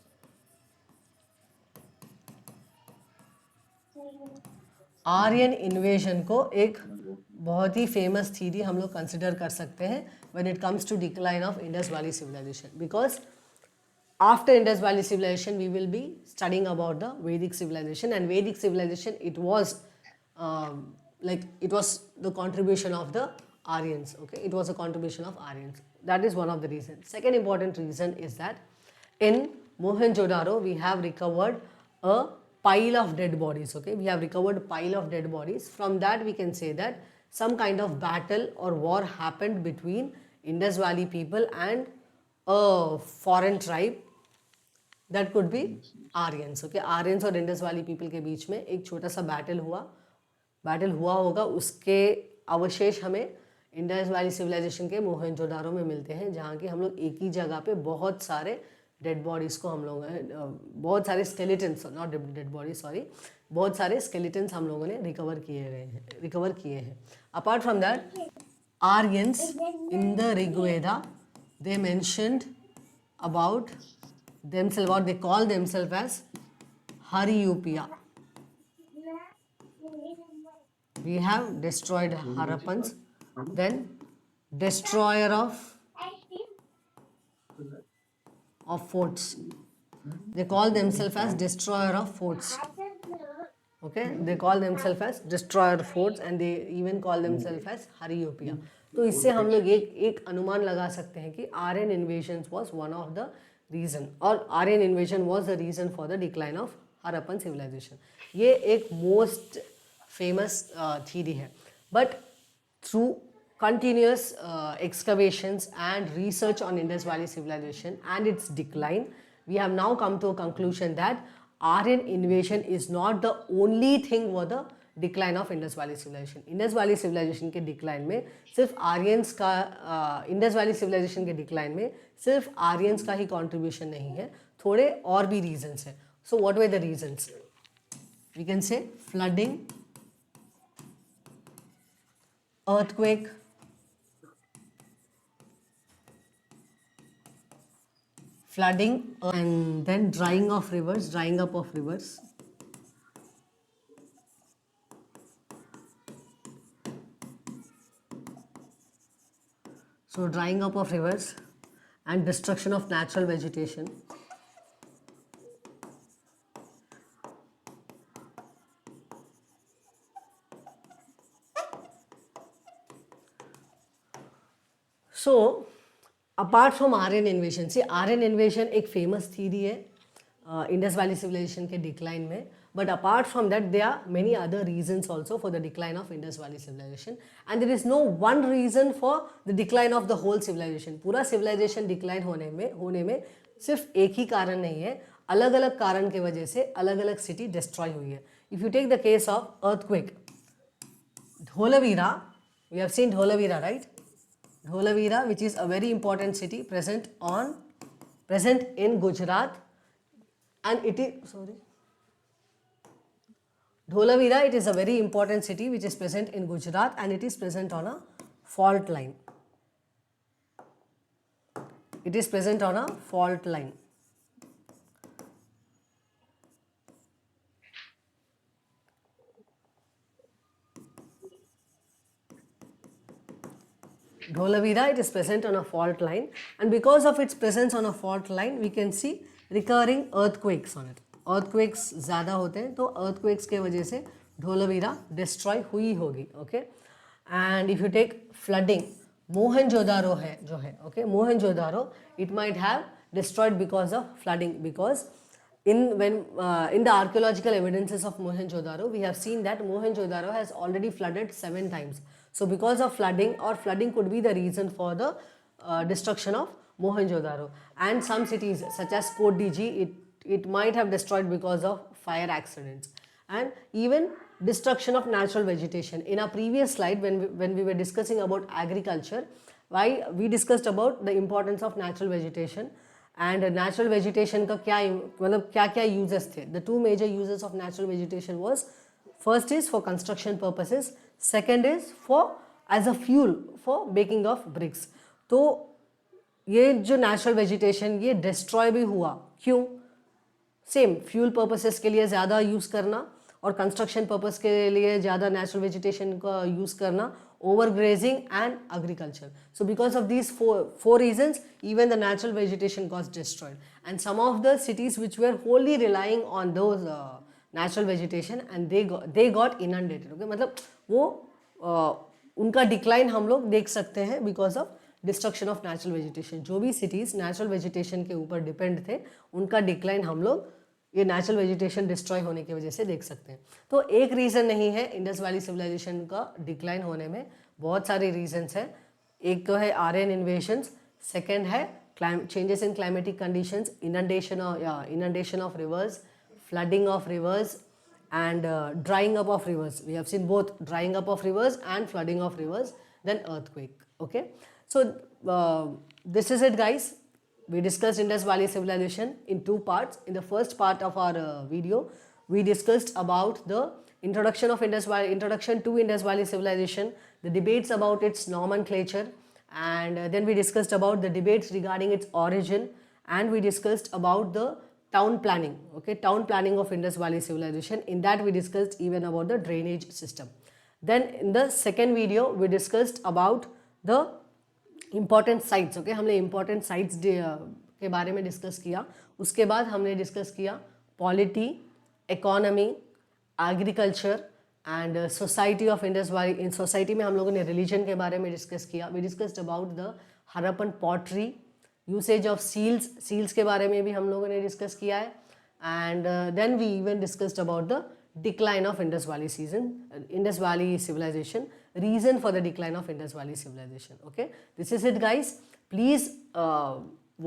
Aryan invasion को एक बहुत ही famous theory हम लोग consider कर सकते हैं when it comes to decline of Indus valley civilization, because after Indus valley civilization we will be studying about the Vedic civilization, and Vedic civilization it was the contribution of the Aryans, okay, it was a contribution of Aryans. That is one of the reasons. Second important reason is that in Mohenjo-daro we have recovered a pile of dead bodies, okay. We have recovered a pile of dead bodies. From that we can say that some kind of battle or war happened between Indus Valley people and a foreign tribe that could be Aryans, okay. Aryans और Indus Valley people के बीच में एक छोटा सा battle हुआ होगा। उसके अवशेष हमें इंडस वैली सिविलाइजेशन के मोहनजोदारो में मिलते हैं, जहाँ की हम लोग एक ही जगह पे बहुत सारे डेड बॉडीज़ को हम लोग बहुत सारे skeletons, not dead body sorry, बहुत सारे स्केलेटन्स हम लोगों ने रिकवर किए हैं। Apart from that Aryans in the Rigveda they mentioned about themselves, or they call themselves as Hariyupiya. We have destroyed Harappans, then destroyer of forts. They call themselves as destroyer of forts. Okay, they call themselves as destroyer of forts and they even call themselves as Hariyupiya. तो इससे हम लोग एक अनुमान लगा सकते हैं कि Aryan invasion was one of the reason, और Aryan invasion was the reason for the decline of Harappan civilisation. ये एक मोस्ट फेमस थ्योरी है. But through continuous excavations and research on Indus Valley civilization and its decline, we have now come to a conclusion that Aryan invasion is not the only thing for the decline of Indus Valley civilization. Indus Valley civilization के decline में सिर्फ Aryans का Indus Valley civilization के decline में सिर्फ Aryans का ही contribution नहीं है, थोड़े और भी reasons हैं. So what were the reasons? We can say flooding, earthquake, flooding, and then drying of rivers, drying up of rivers. So drying up of rivers and destruction of natural vegetation. So apart from Aryan invasion, से Aryan invasion एक famous theory है Indus valley civilization के decline में. But apart from that there are many other reasons also for the decline of Indus valley civilization, and there is no one reason for the decline of the whole civilization. पूरा civilization decline होने में सिर्फ एक ही कारण नहीं है, अलग अलग कारण के वजह से अलग अलग सिटी डिस्ट्रॉय हुई है. If you take the case of earthquake, Dholavira, we have seen Dholavira, right? Dholavira, which is a very important city present in Gujarat, and it is Dholavira, it is a very important city which is present in Gujarat and it is present on a fault line. It is present on a fault line. Dholavira, it is present on a fault line, and because of its presence on a fault line, we can see recurring earthquakes on it. Earthquakes ज़्यादा होते हैं, तो earthquakes के वजह से Dholavira destroy हुई होगी. Okay, and if you take flooding, Mohenjo-daro है जो है, okay, Mohenjo-daro, it might have destroyed because of flooding, because in the archaeological evidences of Mohenjo-daro, we have seen that Mohenjo-daro has already flooded 7 times. So because of flooding, or flooding could be the reason for the destruction of Mohenjo-daro. And some cities such as Kodiji, it might have destroyed because of fire accidents. And even destruction of natural vegetation. In our previous slide, when we were discussing about agriculture, why we discussed about the importance of natural vegetation. And natural vegetation का क्या uses थे? The two major uses of natural vegetation was, first is for construction purposes, second is for as a fuel for baking of bricks. तो ये जो natural vegetation ये destroy भी हुआ, क्यों? सेम फ्यूल पर्पसेस के लिए ज़्यादा यूज़ करना और कंस्ट्रक्शन पर्पस के लिए ज़्यादा नेचुरल वेजिटेशन का यूज़ करना, over grazing and agriculture. So because of these four reasons, even the natural vegetation got destroyed, and some of the cities which were wholly relying on those natural vegetation and they got inundated. Okay, मतलब वो उनका decline हम लोग देख सकते हैं because of destruction of natural vegetation. जो भी सिटीज़ नेचुरल वेजिटेशन के ऊपर डिपेंड थे, उनका डिक्लाइन हम लोग ये नेचुरल वेजिटेशन डिस्ट्रॉय होने की वजह से देख सकते हैं. तो एक रीज़न नहीं है इंडस वैली सिविलाइजेशन का डिक्लाइन होने में, बहुत सारे रीजंस हैं. एक तो है आर्यन इन्वेशंस, सेकेंड है changes in climatic conditions, inundation of rivers, flooding of rivers, and drying up of rivers. We have seen both drying up of rivers and flooding of rivers, then earthquake. Okay, so this is it, guys. We discussed Indus Valley civilization in 2 parts. In the first part of our video, we discussed about the introduction to Indus Valley civilization, the debates about its nomenclature, and then we discussed about the debates regarding its origin and we discussed about the town planning, okay, town planning of Indus Valley Civilization. In that we discussed even about the drainage system. Then in the second video we discussed about the important sites, okay, हमने important sites के बारे में discuss किया. उसके बाद हमने discuss किया polity, economy, agriculture and society of Indus valley. In society में हम लोगों ने रिलीजन के बारे में डिस्कस किया. We discussed about the Harappan pottery, usage of seals के बारे में भी हम लोगों ने डिस्कस किया है. And then we even discussed about the decline of Indus Valley civilization, reason for the decline of Indus Valley civilization. Okay, this is it guys. Please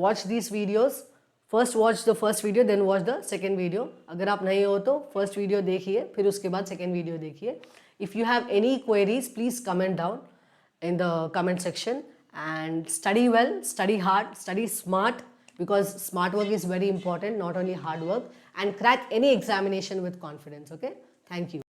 watch these videos. First watch the first video, then watch the second video. अगर आप नहीं हो तो first video देखिए, फिर उसके बाद second video देखिए. If you have any queries, please comment down in the comment section, and study well, study hard, study smart, because smart work is very important, not only hard work, and crack any examination with confidence. Okay, thank you.